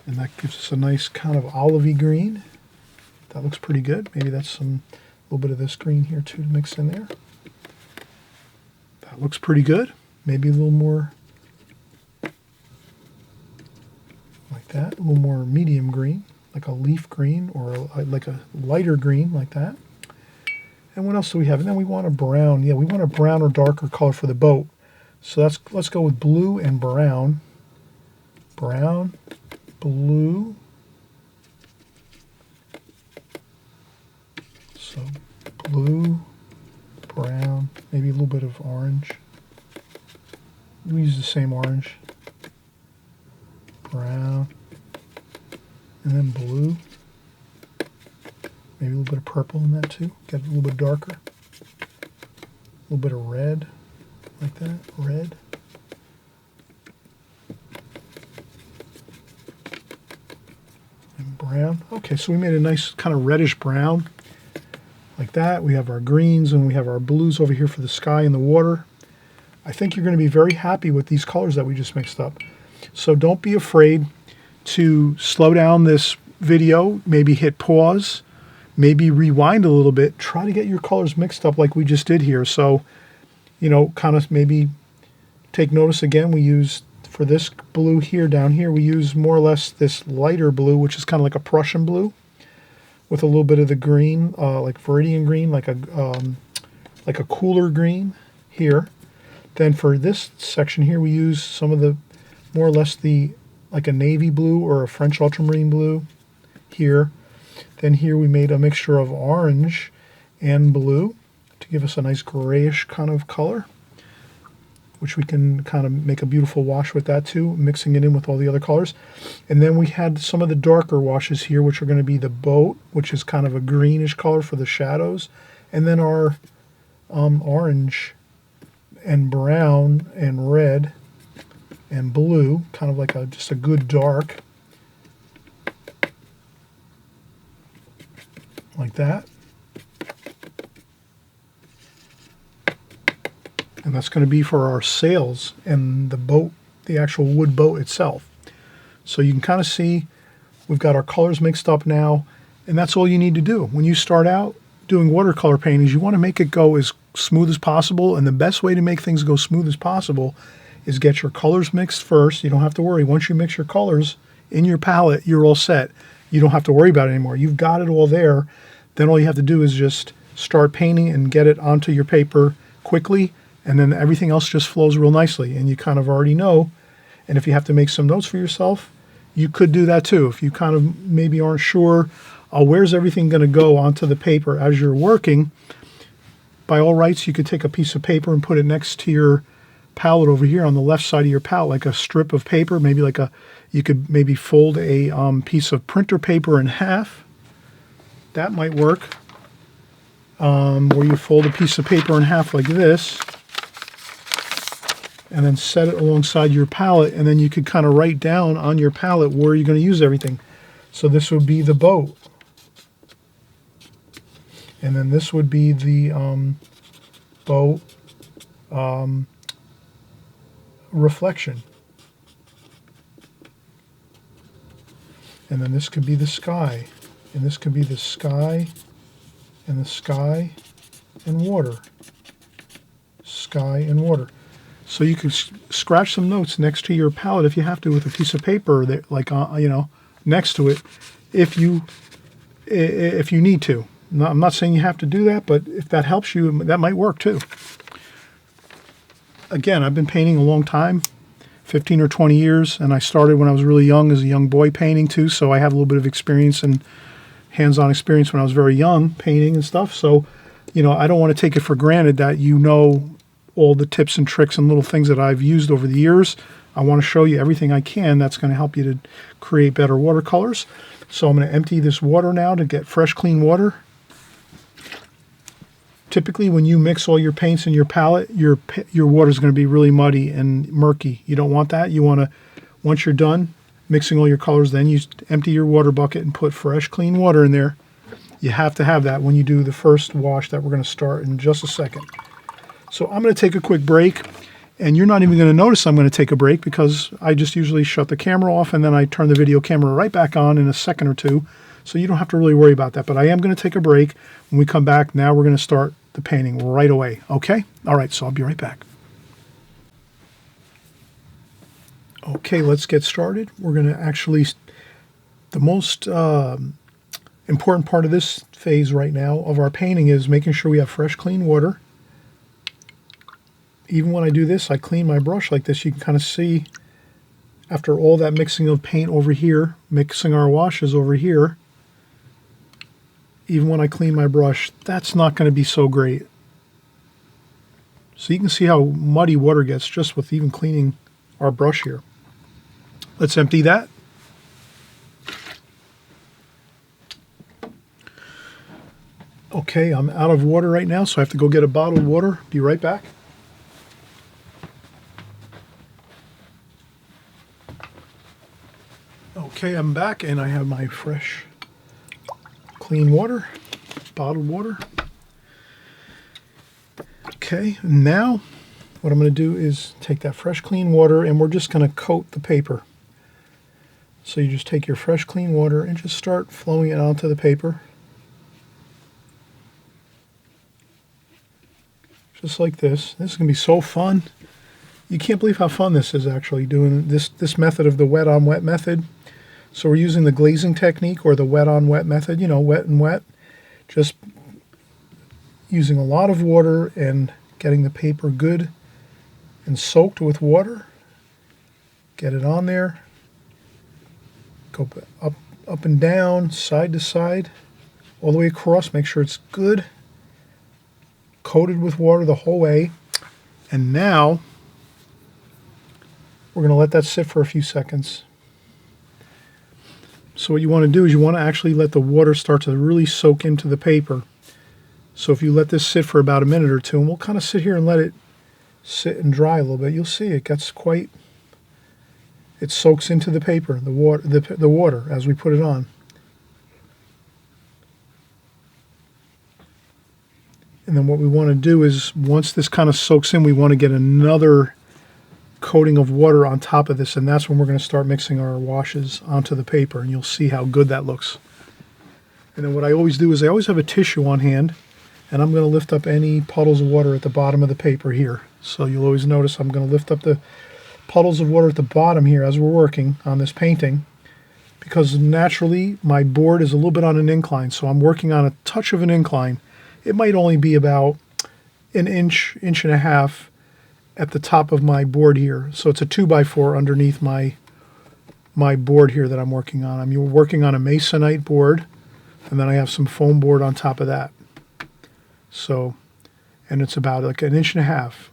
And that gives us a nice kind of olivey green. That looks pretty good. Maybe that's a little bit of this green here too to mix in there. That looks pretty good. Maybe a little more like that, a little more medium green, like a leaf green or like a lighter green like that. And what else do we have? And then we want a brown. Yeah, we want a brown or darker color for the boat. So let's go with blue and brown. Brown, blue. So blue, brown, maybe a little bit of orange. We use the same orange. Brown, and then blue. Maybe a little bit of purple in that too. Get it a little bit darker. A little bit of red, like that, red. And brown. Okay, so we made a nice kind of reddish brown, like that. We have our greens and we have our blues over here for the sky and the water. I think you're going to be very happy with these colors that we just mixed up. So don't be afraid to slow down this video, maybe hit pause, maybe rewind a little bit, try to get your colors mixed up like we just did here. So, kind of maybe take notice again, we used, for this blue here, down here, we use more or less this lighter blue, which is kind of like a Prussian blue, with a little bit of the green, like Viridian green, like a cooler green here. Then for this section here, we use some of the, more or less like a navy blue or a French ultramarine blue here. Then here we made a mixture of orange and blue to give us a nice grayish kind of color, which we can kind of make a beautiful wash with that too, mixing it in with all the other colors. And then we had some of the darker washes here, which are going to be the boat, which is kind of a greenish color for the shadows. And then our orange and brown and red and blue, kind of like just a good dark, like that. And that's going to be for our sails and the boat, the actual wood boat itself. So you can kind of see we've got our colors mixed up now, and that's all you need to do. When you start out doing watercolor paintings, you want to make it go as smooth as possible, and the best way to make things go smooth as possible is get your colors mixed first. You don't have to worry. Once you mix your colors in your palette, you're all set. You don't have to worry about it anymore. You've got it all there. Then all you have to do is just start painting and get it onto your paper quickly, and then everything else just flows real nicely, and you kind of already know. And if you have to make some notes for yourself, you could do that too. If you kind of maybe aren't sure, where's everything going to go onto the paper as you're working, by all rights, you could take a piece of paper and put it next to your palette over here on the left side of your palette, like a strip of paper, maybe like you could maybe fold a piece of printer paper in half. That might work. where you fold a piece of paper in half like this, and then set it alongside your palette, and then you could kind of write down on your palette where you're going to use everything. So this would be the boat, and then this would be the boat reflection, and then this could be the sky, and this could be the sky, and the sky and water, sky and water. So you could scratch some notes next to your palette if you have to with a piece of paper that, like, you know, next to it, if you need to. I'm not saying you have to do that, but if that helps you, that might work too. Again, I've been painting a long time, 15 or 20 years, and I started when I was really young as a young boy painting too, so I have a little bit of experience and hands-on experience when I was very young painting and stuff. So, you know, I don't want to take it for granted that you know all the tips and tricks and little things that I've used over the years. I want to show you everything I can that's going to help you to create better watercolors. So I'm going to empty this water now to get fresh, clean water. Typically, when you mix all your paints in your palette, your water is going to be really muddy and murky. You don't want that. You want to, once you're done mixing all your colors, then you empty your water bucket and put fresh, clean water in there. You have to have that when you do the first wash that we're going to start in just a second. So I'm going to take a quick break, and you're not even going to notice I'm going to take a break because I just usually shut the camera off and then I turn the video camera right back on in a second or two. So you don't have to really worry about that, but I am going to take a break. When we come back, now we're going to start the painting right away. Okay? All right, so I'll be right back. Okay, let's get started. We're going to actually, the most important part of this phase right now of our painting is making sure we have fresh, clean water. Even when I do this, I clean my brush like this. You can kind of see after all that mixing of paint over here, mixing our washes over here, even when I clean my brush, that's not going to be so great. So you can see how muddy water gets just with even cleaning our brush here. Let's empty that. Okay, I'm out of water right now, so I have to go get a bottle of water. Be right back. Okay, I'm back, and I have my fresh, clean water, bottled water. Okay, now what I'm going to do is take that fresh, clean water, and we're just going to coat the paper. So you just take your fresh, clean water and just start flowing it onto the paper. Just like this. This is going to be so fun. You can't believe how fun this is actually, doing this method of the wet on wet method. So we're using the glazing technique or the wet on wet method, you know, wet and wet. Just using a lot of water and getting the paper good and soaked with water. Get it on there. Go up and down, side to side, all the way across. Make sure it's good. Coated with water the whole way. And now we're going to let that sit for a few seconds. So what you want to do is you want to actually let the water start to really soak into the paper. So if you let this sit for about a minute or two, and we'll kind of sit here and let it sit and dry a little bit, you'll see it gets quite, it soaks into the paper, the water as we put it on. And then what we want to do is, once this kind of soaks in, we want to get another coating of water on top of this, and that's when we're going to start mixing our washes onto the paper, and you'll see how good that looks. And then what I always do is I always have a tissue on hand, and I'm going to lift up any puddles of water at the bottom of the paper here. So you'll always notice I'm going to lift up the puddles of water at the bottom here as we're working on this painting, because naturally my board is a little bit on an incline, so I'm working on a touch of an incline. It might only be about an inch, inch and a half at the top of my board here. So it's a 2x4 underneath my board here that I'm working on. I'm working on a masonite board, and then I have some foam board on top of that. So, and it's about like an inch and a half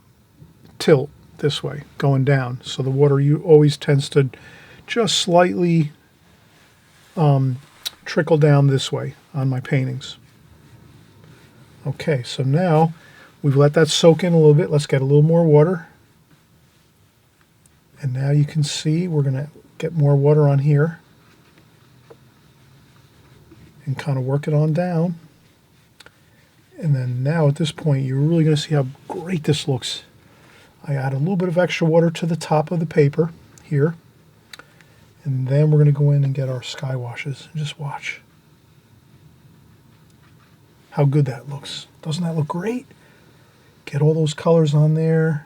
tilt this way, going down. So the water always tends to just slightly trickle down this way on my paintings. Okay, so now we've let that soak in a little bit. Let's get a little more water. And now you can see we're going to get more water on here and kind of work it on down. And then now at this point, you're really going to see how great this looks. I add a little bit of extra water to the top of the paper here. And then we're going to go in and get our sky washes and just watch how good that looks. Doesn't that look great? Get all those colors on there.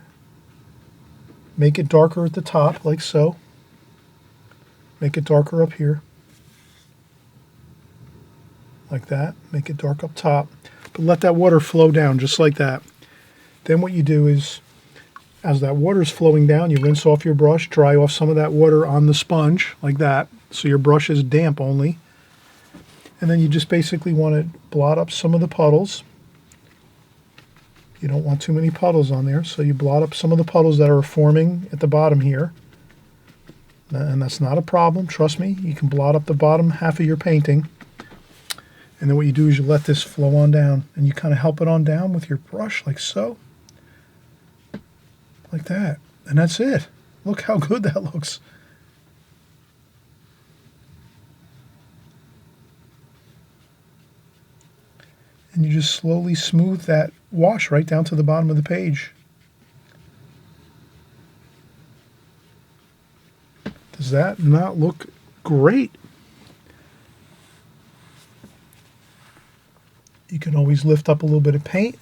Make it darker at the top, like so. Make it darker up here. Like that. Make it dark up top. But let that water flow down just like that. Then what you do is, as that water is flowing down, you rinse off your brush, dry off some of that water on the sponge, like that. So your brush is damp only. And then you just basically want to blot up some of the puddles. You don't want too many puddles on there, so you blot up some of the puddles that are forming at the bottom here. And that's not a problem, trust me. You can blot up the bottom half of your painting. And then what you do is you let this flow on down, and you kind of help it on down with your brush, like so. Like that. And that's it. Look how good that looks. And you just slowly smooth that wash right down to the bottom of the page. Does that not look great? You can always lift up a little bit of paint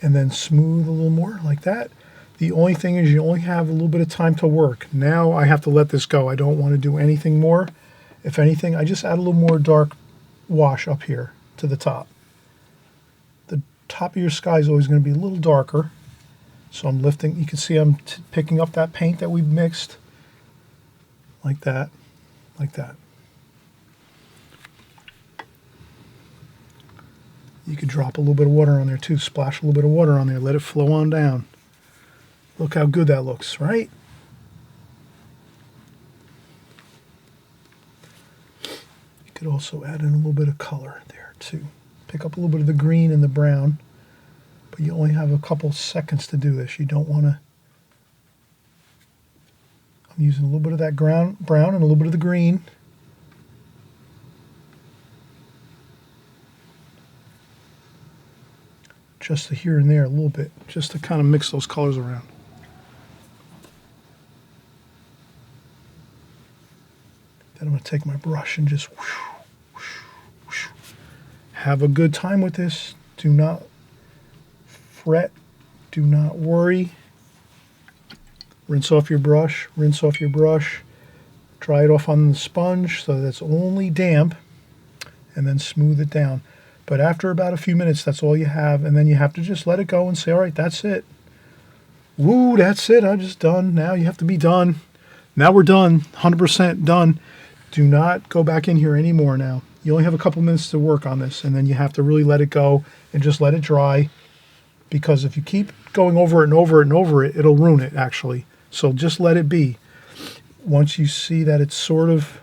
and then smooth a little more like that. The only thing is you only have a little bit of time to work. Now I have to let this go. I don't want to do anything more. If anything, I just add a little more dark wash up here to the top. The top of your sky is always going to be a little darker. So I'm lifting, you can see I'm picking up that paint that we mixed. Like that, like that. You could drop a little bit of water on there too, splash a little bit of water on there, let it flow on down. Look how good that looks, right? You could also add in a little bit of color there too. Pick up a little bit of the green and the brown, but you only have a couple seconds to do this. You don't want to. I'm using a little bit of that brown and a little bit of the green. Just to here and there a little bit, just to kind of mix those colors around. Then I'm going to take my brush and just whoosh, whoosh, whoosh. Have a good time with this. Do not fret. Do not worry. Rinse off your brush. Rinse off your brush. Dry it off on the sponge so that it's only damp, and then smooth it down. But after about a few minutes, that's all you have, and then you have to just let it go and say, all right, that's it. Woo, that's it. I'm just done. Now you have to be done. Now we're done, 100% done. Do not go back in here anymore now. You only have a couple minutes to work on this, and then you have to really let it go and just let it dry, because if you keep going over it and over it and over it, it'll ruin it, actually. So just let it be. Once you see that it's sort of,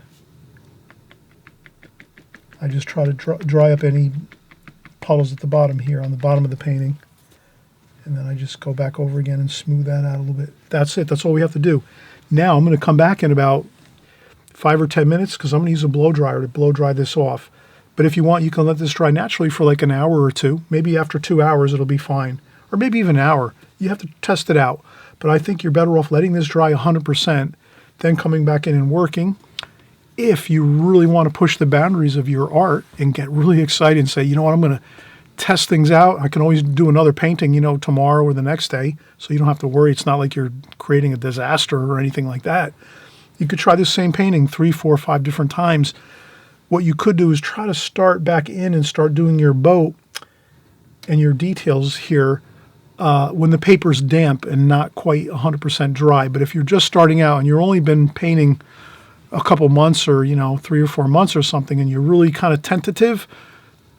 I just try to dry up any puddles at the bottom here on the bottom of the painting. And then I just go back over again and smooth that out a little bit. That's it. That's all we have to do. Now I'm going to come back in about 5 or 10 minutes because I'm going to use a blow dryer to blow dry this off. But if you want, you can let this dry naturally for like an hour or two. Maybe after 2 hours, it'll be fine. Or maybe even an hour. You have to test it out. But I think you're better off letting this dry 100%, then coming back in and working. If you really want to push the boundaries of your art and get really excited and say, you know what, I'm going to test things out. I can always do another painting, you know, tomorrow or the next day. So you don't have to worry. It's not like you're creating a disaster or anything like that. You could try this same painting 3, 4, 5 different times. What you could do is try to start back in and start doing your boat and your details here when the paper's damp and not quite 100% dry. But if you're just starting out and you've only been painting a couple months or, 3 or 4 months or something, and you're really kind of tentative,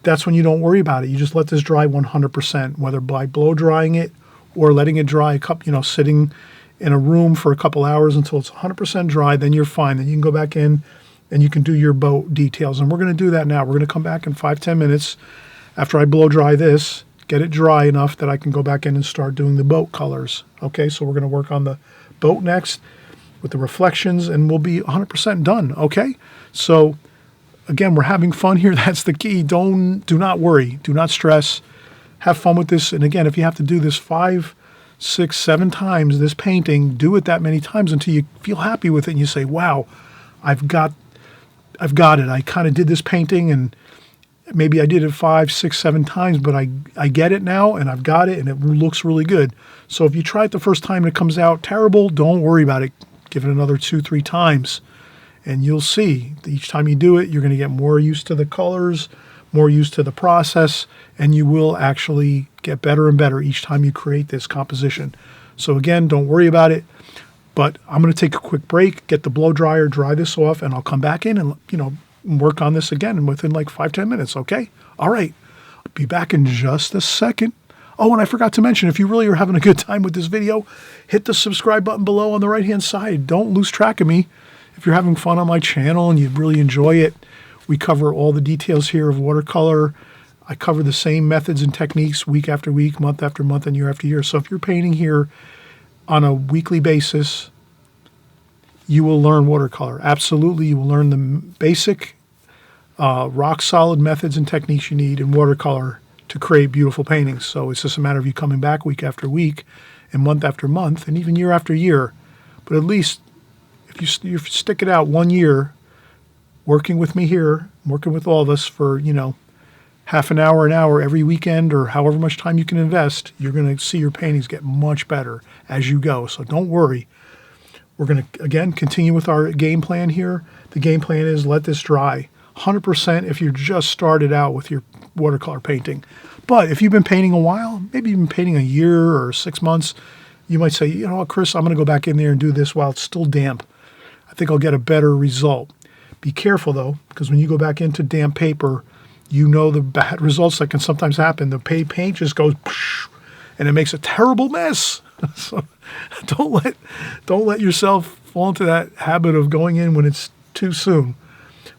that's when you don't worry about it. You just let this dry 100%, whether by blow drying it or letting it dry sitting in a room for a couple hours until it's 100% dry, then you're fine. Then you can go back in and you can do your boat details. And we're going to do that now. We're going to come back in 5-10 minutes after I blow dry this, get it dry enough that I can go back in and start doing the boat colors. Okay, so we're going to work on the boat next with the reflections, and we'll be 100% done. Okay, so again, we're having fun here. That's the key. Do not worry. Do not stress. Have fun with this. And again, if you have to do this 5, 6, 7 times, this painting, do it that many times until you feel happy with it and you say, wow, I've got it. I kind of did this painting, and maybe I did it 5, 6, 7 times, but I get it now, and I've got it, and it looks really good. So if you try it the first time and it comes out terrible, don't worry about it. Give it another 2, 3 times, and you'll see each time you do it, you're going to get more used to the colors, more used to the process, and you will actually get better and better each time you create this composition. So again, don't worry about it. But I'm going to take a quick break, get the blow dryer, dry this off, and I'll come back in and, work on this again within like 5, 10 minutes, okay? All right. I'll be back in just a second. Oh, and I forgot to mention, if you really are having a good time with this video, hit the subscribe button below on the right-hand side. Don't lose track of me. If you're having fun on my channel and you really enjoy it, we cover all the details here of watercolor. I cover the same methods and techniques week after week, month after month, and year after year. So if you're painting here on a weekly basis, you will learn watercolor. Absolutely, you will learn the basic, rock-solid methods and techniques you need in watercolor to create beautiful paintings. So it's just a matter of you coming back week after week and month after month and even year after year. But at least if you stick it out 1 year, working with me here, working with all of us for, half an hour every weekend, or however much time you can invest, you're going to see your paintings get much better as you go. So don't worry. We're going to, again, continue with our game plan here. The game plan is let this dry. 100% if you just started out with your watercolor painting. But if you've been painting a while, maybe you've been painting a year or 6 months, you might say, you know what, Chris, I'm going to go back in there and do this while it's still damp. I think I'll get a better result. Be careful, though, because when you go back into damp paper, you know the bad results that can sometimes happen. The paint just goes, and it makes a terrible mess. So don't let yourself fall into that habit of going in when it's too soon.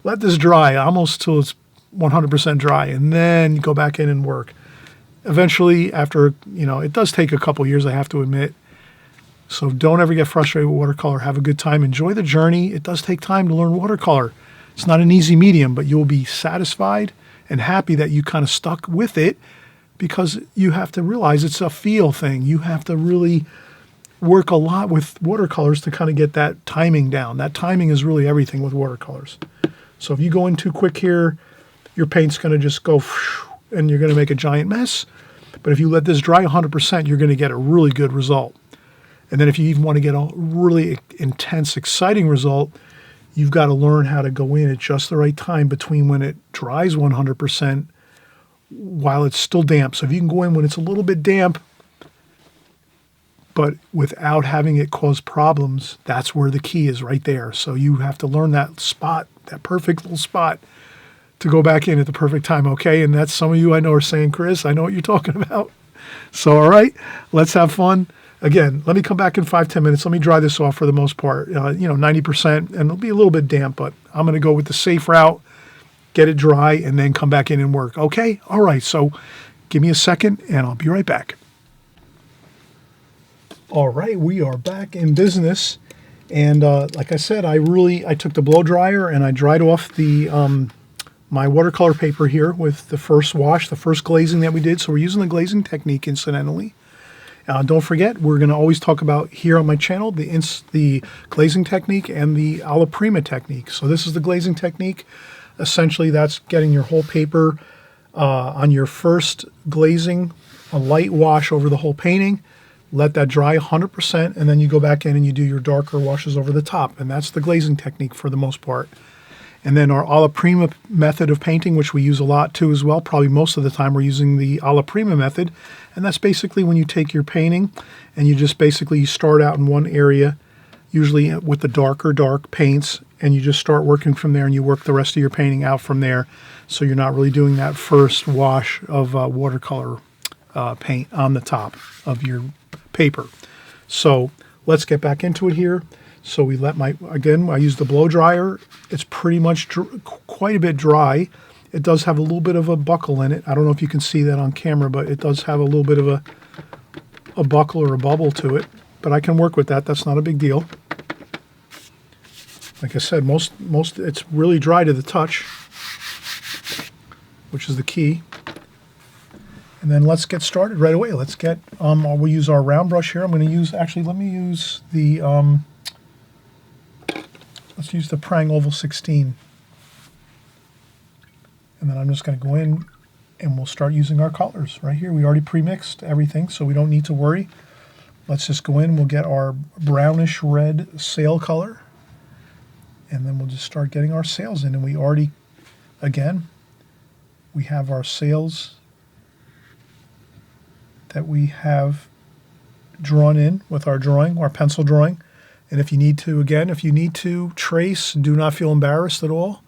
Let this dry almost till it's 100% dry, and then go back in and work. Eventually, after, it does take a couple years, I have to admit. So don't ever get frustrated with watercolor. Have a good time. Enjoy the journey. It does take time to learn watercolor. It's not an easy medium, but you'll be satisfied and happy that you kind of stuck with it, because you have to realize it's a feel thing. You have to really work a lot with watercolors to kind of get that timing down. That timing is really everything with watercolors. So if you go in too quick here, your paint's going to just go and you're going to make a giant mess. But if you let this dry 100%, you're going to get a really good result. And then if you even want to get a really intense, exciting result, you've got to learn how to go in at just the right time between when it dries 100% while it's still damp. So if you can go in when it's a little bit damp, but without having it cause problems, that's where the key is, right there. So you have to learn that spot, that perfect little spot, to go back in at the perfect time, okay? And that's some of you I know are saying, Chris, I know what you're talking about. So, all right, let's have fun. Again, let me come back in 5, 10 minutes. Let me dry this off for the most part, 90%, and it'll be a little bit damp, but I'm going to go with the safe route, get it dry, and then come back in and work. Okay? All right, so give me a second, and I'll be right back. All right, we are back in business, and like I said, I took the blow dryer and I dried off the my watercolor paper here with the first wash, the first glazing that we did. So we're using the glazing technique, incidentally. Don't forget, we're going to always talk about here on my channel the glazing technique and the alla prima technique. So this is the glazing technique. Essentially, that's getting your whole paper on your first glazing, a light wash over the whole painting. Let that dry 100%, and then you go back in and you do your darker washes over the top. And that's the glazing technique for the most part. And then our alla prima method of painting, which we use a lot too as well. Probably most of the time we're using the alla prima method. And that's basically when you take your painting and you just basically start out in one area, usually with the dark paints, and you just start working from there, and you work the rest of your painting out from there. So you're not really doing that first wash of watercolor paint on the top of your paper. So let's get back into it here. So we let I use the blow dryer. It's pretty much quite a bit dry. It does have a little bit of a buckle in it. I don't know if you can see that on camera, but it does have a little bit of a buckle or a bubble to it. But I can work with that. That's not a big deal. Like I said, most it's really dry to the touch, which is the key. And then let's get started right away. Let's get, we'll use our round brush here. I'm going to use, actually, let me use the, let's use the Prang Oval 16. And then I'm just going to go in and we'll start using our colors right here. We already pre-mixed everything, so we don't need to worry. Let's just go in, we'll get our brownish red sail color. And then we'll just start getting our sails in. And we already, again, we have our sails that we have drawn in with our drawing, our pencil drawing. And if you need to, again, if you need to trace, do not feel embarrassed at all.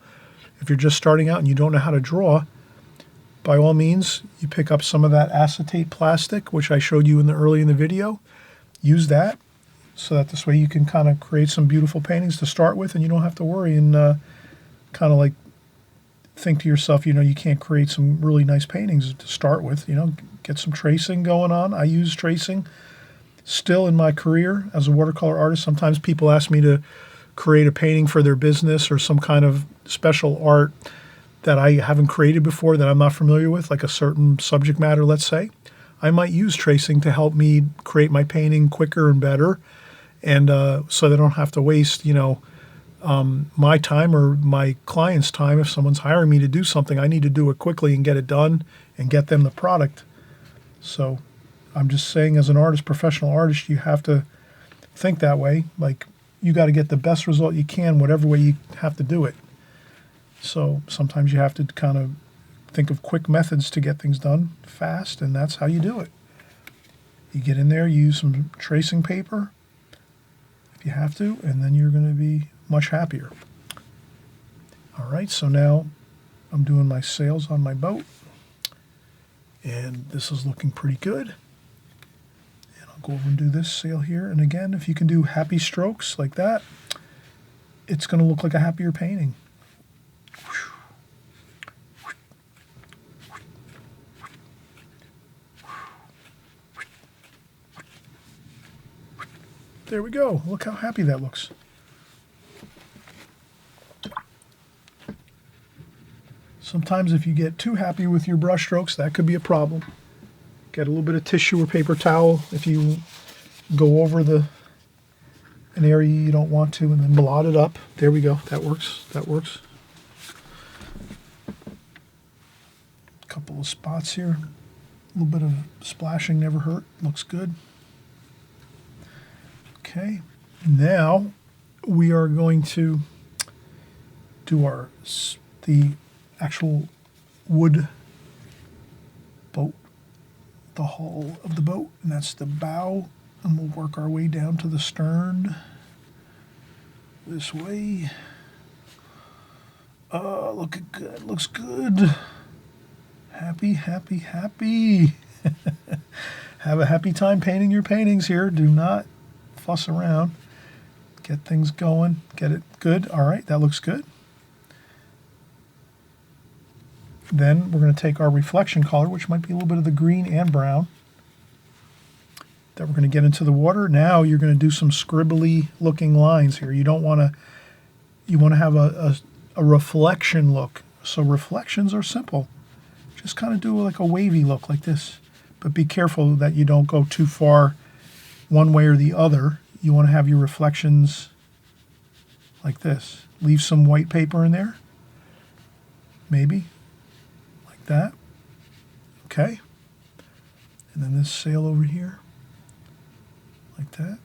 If you're just starting out and you don't know how to draw, by all means, you pick up some of that acetate plastic, which I showed you early in the video. Use that so that this way you can kind of create some beautiful paintings to start with, and you don't have to worry and kind of like think to yourself, you can't create some really nice paintings to start with. Get some tracing going on. I use tracing still in my career as a watercolor artist. Sometimes people ask me to create a painting for their business or some kind of special art that I haven't created before, that I'm not familiar with, like a certain subject matter, let's say. I might use tracing to help me create my painting quicker and better, and so they don't have to waste, my time or my client's time. If someone's hiring me to do something, I need to do it quickly and get it done and get them the product. So I'm just saying, as an artist, professional artist, you have to think that way. Like, you got to get the best result you can, whatever way you have to do it. So sometimes you have to kind of think of quick methods to get things done fast, and that's how you do it. You get in there, you use some tracing paper if you have to, and then you're going to be much happier. All right, so now I'm doing my sails on my boat, and this is looking pretty good. And I'll go over and do this sail here. And again, if you can do happy strokes like that, it's going to look like a happier painting. There we go. Look how happy that looks. Sometimes if you get too happy with your brush strokes, that could be a problem. Get a little bit of tissue or paper towel if you go over an area you don't want to, and then blot it up. There we go. That works. That works. A couple of spots here. A little bit of splashing never hurt. Looks good. Okay. Now we are going to do the actual wood boat, the hull of the boat, and that's the bow, and we'll work our way down to the stern this way. Looking good, looks good. Happy, happy, happy. Have a happy time painting your paintings here. Do not fuss around. Get things going, get it good. All right, that looks good. Then we're going to take our reflection color, which might be a little bit of the green and brown, that we're going to get into the water. Now you're going to do some scribbly looking lines here. You don't want to, you want to have a reflection look. So reflections are simple. Just kind of do like a wavy look like this. But be careful that you don't go too far one way or the other. You want to have your reflections like this. Leave some white paper in there, maybe. That. Okay. And then this sail over here, like that.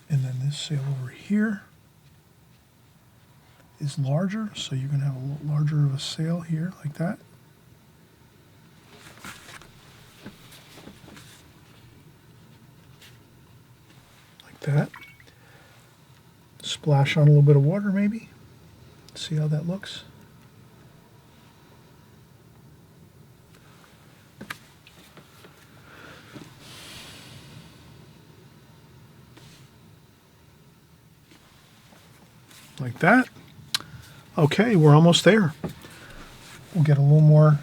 And then this sail over here is larger, so you're going to have a little larger of a sail here, like that. Like that. Splash on a little bit of water, maybe. See how that looks. Like that. Okay, we're almost there. We'll get a little more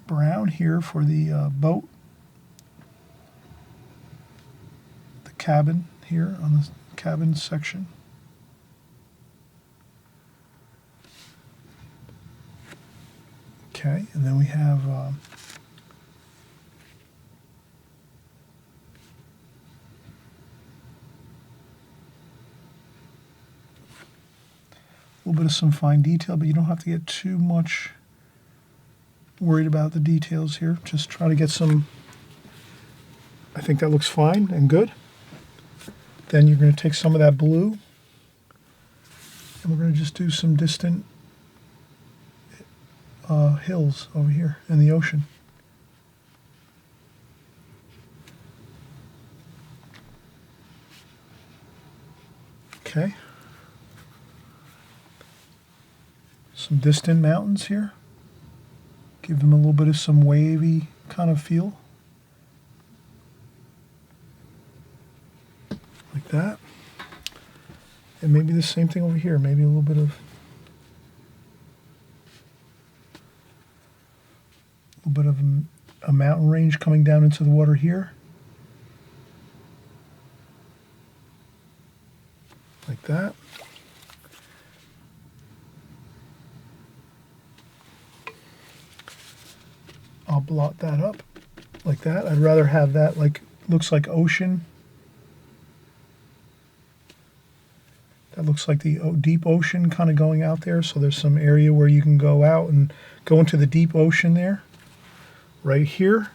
brown here for the boat, the cabin here on the cabin section. Okay, and then we have a little bit of some fine detail, but you don't have to get too much worried about the details here. Just try to get some. I think that looks fine and good. Then you're going to take some of that blue, and we're going to just do some distant hills over here in the ocean. Okay. Some distant mountains here. Give them a little bit of some wavy kind of feel. Like that. And maybe the same thing over here. Maybe a little bit of a mountain range coming down into the water here. Like that. I'll blot that up like that. I'd rather have that like, looks like ocean. That looks like the deep ocean kind of going out there. So there's some area where you can go out and go into the deep ocean there. Right here,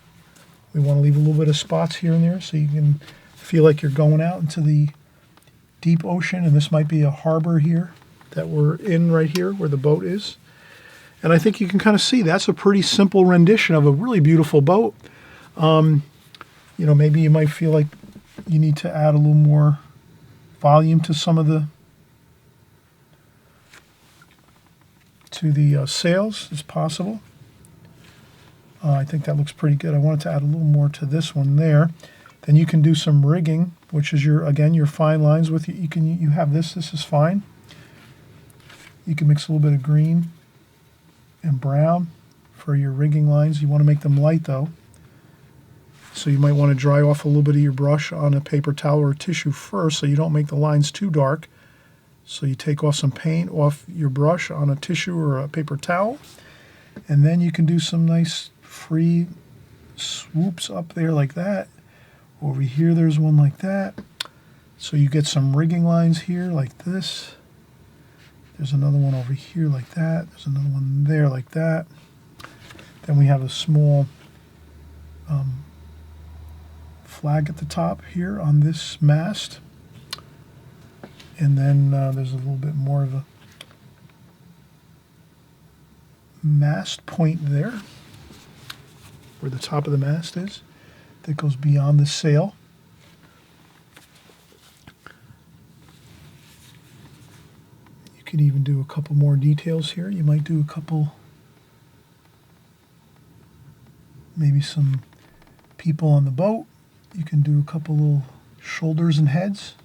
we want to leave a little bit of spots here and there so you can feel like you're going out into the deep ocean. And this might be a harbor here that we're in right here where the boat is. And I think you can kind of see that's a pretty simple rendition of a really beautiful boat. You know, maybe you might feel like you need to add a little more volume to some of the sails. It's possible. I think that looks pretty good. I wanted to add a little more to this one there. Then you can do some rigging, which is your fine lines with you. You have this. This is fine. You can mix a little bit of green and brown for your rigging lines. You want to make them light though. So you might want to dry off a little bit of your brush on a paper towel or tissue first so you don't make the lines too dark. So you take off some paint off your brush on a tissue or a paper towel. And then you can do some nice free swoops up there like that. Over here there's one like that. So you get some rigging lines here like this. There's another one over here like that. There's another one there like that. Then we have a small flag at the top here on this mast. And then there's a little bit more of a mast point there, where the top of the mast is, that goes beyond the sail. You could even do a couple more details here. You might do a couple, maybe some people on the boat. You can do a couple little shoulders and heads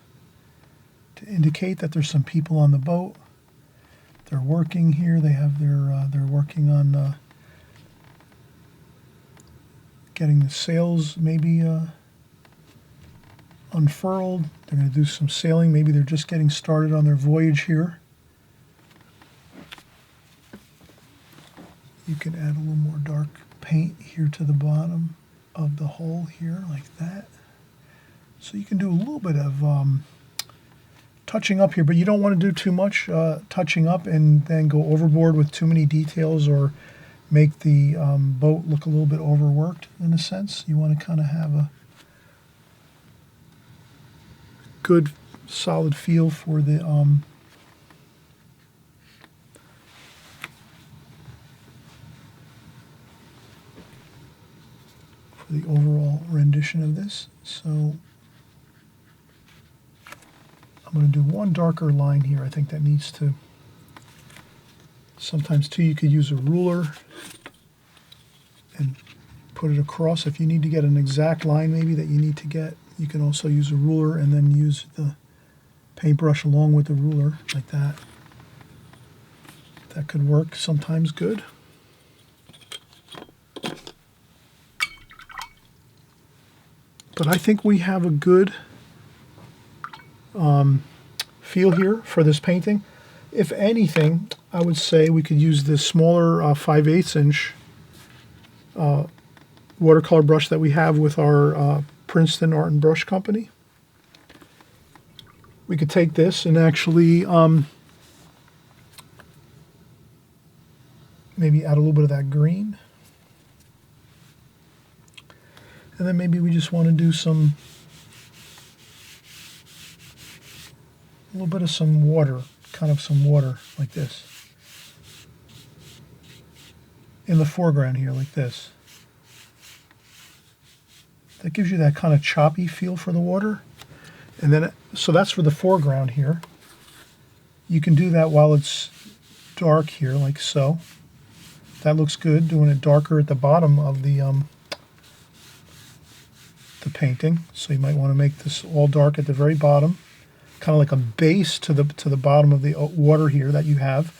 to indicate that there's some people on the boat. They're working here. They have they're working on getting the sails maybe unfurled. They're going to do some sailing. Maybe they're just getting started on their voyage here. You can add a little more dark paint here to the bottom of the hull here like that. So you can do a little bit of touching up here, but you don't want to do too much touching up and then go overboard with too many details or make the boat look a little bit overworked in a sense. You want to kind of have a good solid feel for the overall rendition of this. So I'm going to do one darker line here. I think that needs to, sometimes too you could use a ruler and put it across. If you need to get an exact line maybe that you need to get, you can also use a ruler and then use the paintbrush along with the ruler like that. That could work sometimes good. But I think we have a good feel here for this painting. If anything, I would say we could use this smaller 5/8 inch watercolor brush that we have with our Princeton Art and Brush Company. We could take this and actually maybe add a little bit of that green. And then maybe we just want to do a little bit of some water, kind of some water like this. In the foreground here, like this. That gives you that kind of choppy feel for the water. And then, so that's for the foreground here. You can do that while it's dark here, like so. That looks good, doing it darker at the bottom of the painting. So you might want to make this all dark at the very bottom, kind of like a base to the bottom of the water here that you have.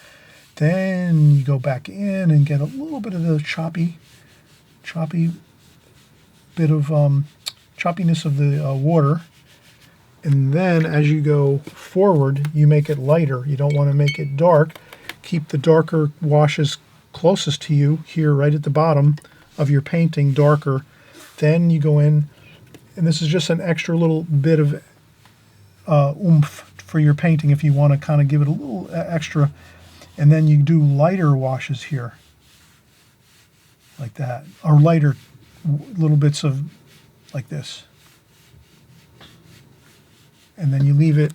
Then you go back in and get a little bit of the choppy bit of choppiness of the water. And then as you go forward, you make it lighter. You don't want to make it dark. Keep the darker washes closest to you here, right at the bottom of your painting, darker. Then you go in, and this is just an extra little bit of oomph for your painting if you want to kind of give it a little extra. And then you do lighter washes here, like that, or lighter little bits of like this. And then you leave it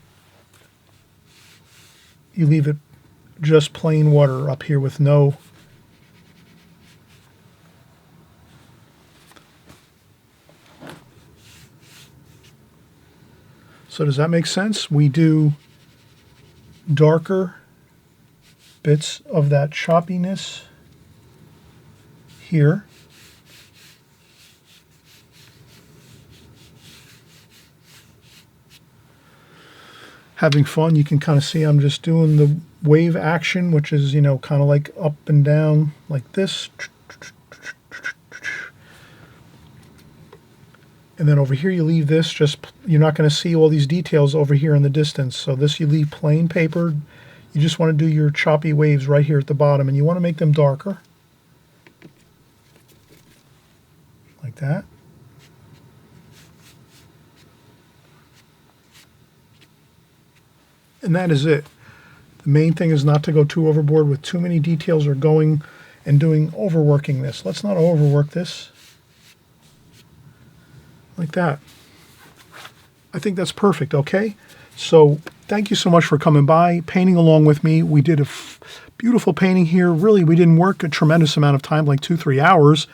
just plain water up here with no So does that make sense? We do darker bits of that choppiness here. Having fun, you can kind of see I'm just doing the wave action, which is, you know, kind of like up and down like this. And then over here you leave this, you're not going to see all these details over here in the distance. So this you leave plain paper. You just want to do your choppy waves right here at the bottom, and you want to make them darker. Like that. And that is it. The main thing is not to go too overboard with too many details or going and overworking this. Let's not overwork this. Like that. I think that's perfect, okay? So thank you so much for coming by, painting along with me. We did a beautiful painting here. Really, we didn't work a tremendous amount of time, like 2-3 hours.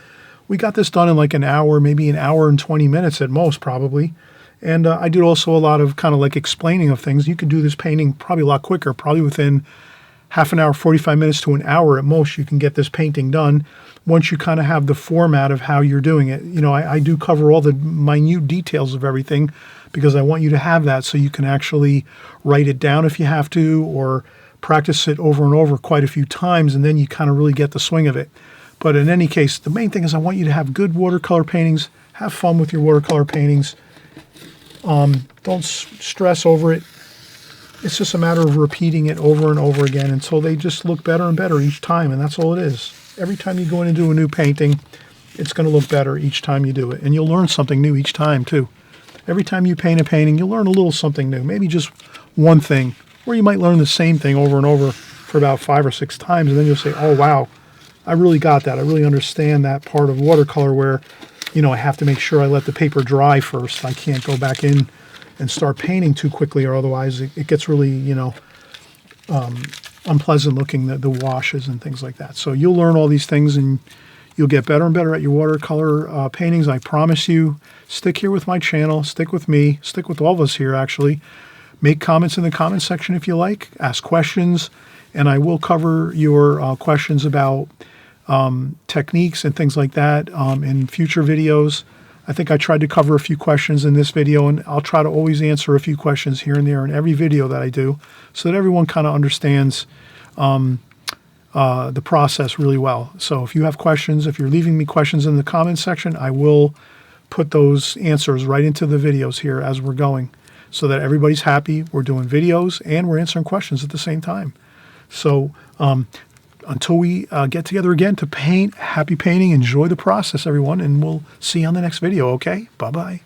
We got this done in like an hour, maybe an hour and 20 minutes at most, probably. And I did also a lot of kind of like explaining of things. You could do this painting probably a lot quicker, probably within half an hour, 45 minutes to an hour at most. You can get this painting done once you kind of have the format of how you're doing it. You know, I do cover all the minute details of everything because I want you to have that so you can actually write it down if you have to, or practice it over and over quite a few times, and then you kind of really get the swing of it. But in any case, the main thing is I want you to have good watercolor paintings, have fun with your watercolor paintings. Don't stress over it. It's just a matter of repeating it over and over again until they just look better and better each time, and that's all it is. Every time you go in and do a new painting, it's going to look better each time you do it, and you'll learn something new each time too. Every time you paint a painting, you'll learn a little something new, maybe just one thing, or you might learn the same thing over and over for about 5 or 6 times, and then you'll say, oh wow, I really got that. I really understand that part of watercolor where, you know, I have to make sure I let the paper dry first. I can't go back in and start painting too quickly, or otherwise it gets really, you know, unpleasant looking, the washes and things like that. So you'll learn all these things and you'll get better and better at your watercolor paintings. I promise you. Stick here with my channel. Stick with me. Stick with all of us here, actually. Make comments in the comment section if you like. Ask questions, and I will cover your questions about techniques and things like that in future videos. I think I tried to cover a few questions in this video, and I'll try to always answer a few questions here and there in every video that I do so that everyone kind of understands the process really well. So if you have questions, if you're leaving me questions in the comments section, I will put those answers right into the videos here as we're going so that everybody's happy. We're doing videos and we're answering questions at the same time. So until we get together again to paint, happy painting, enjoy the process, everyone, and we'll see you on the next video, okay? Bye-bye.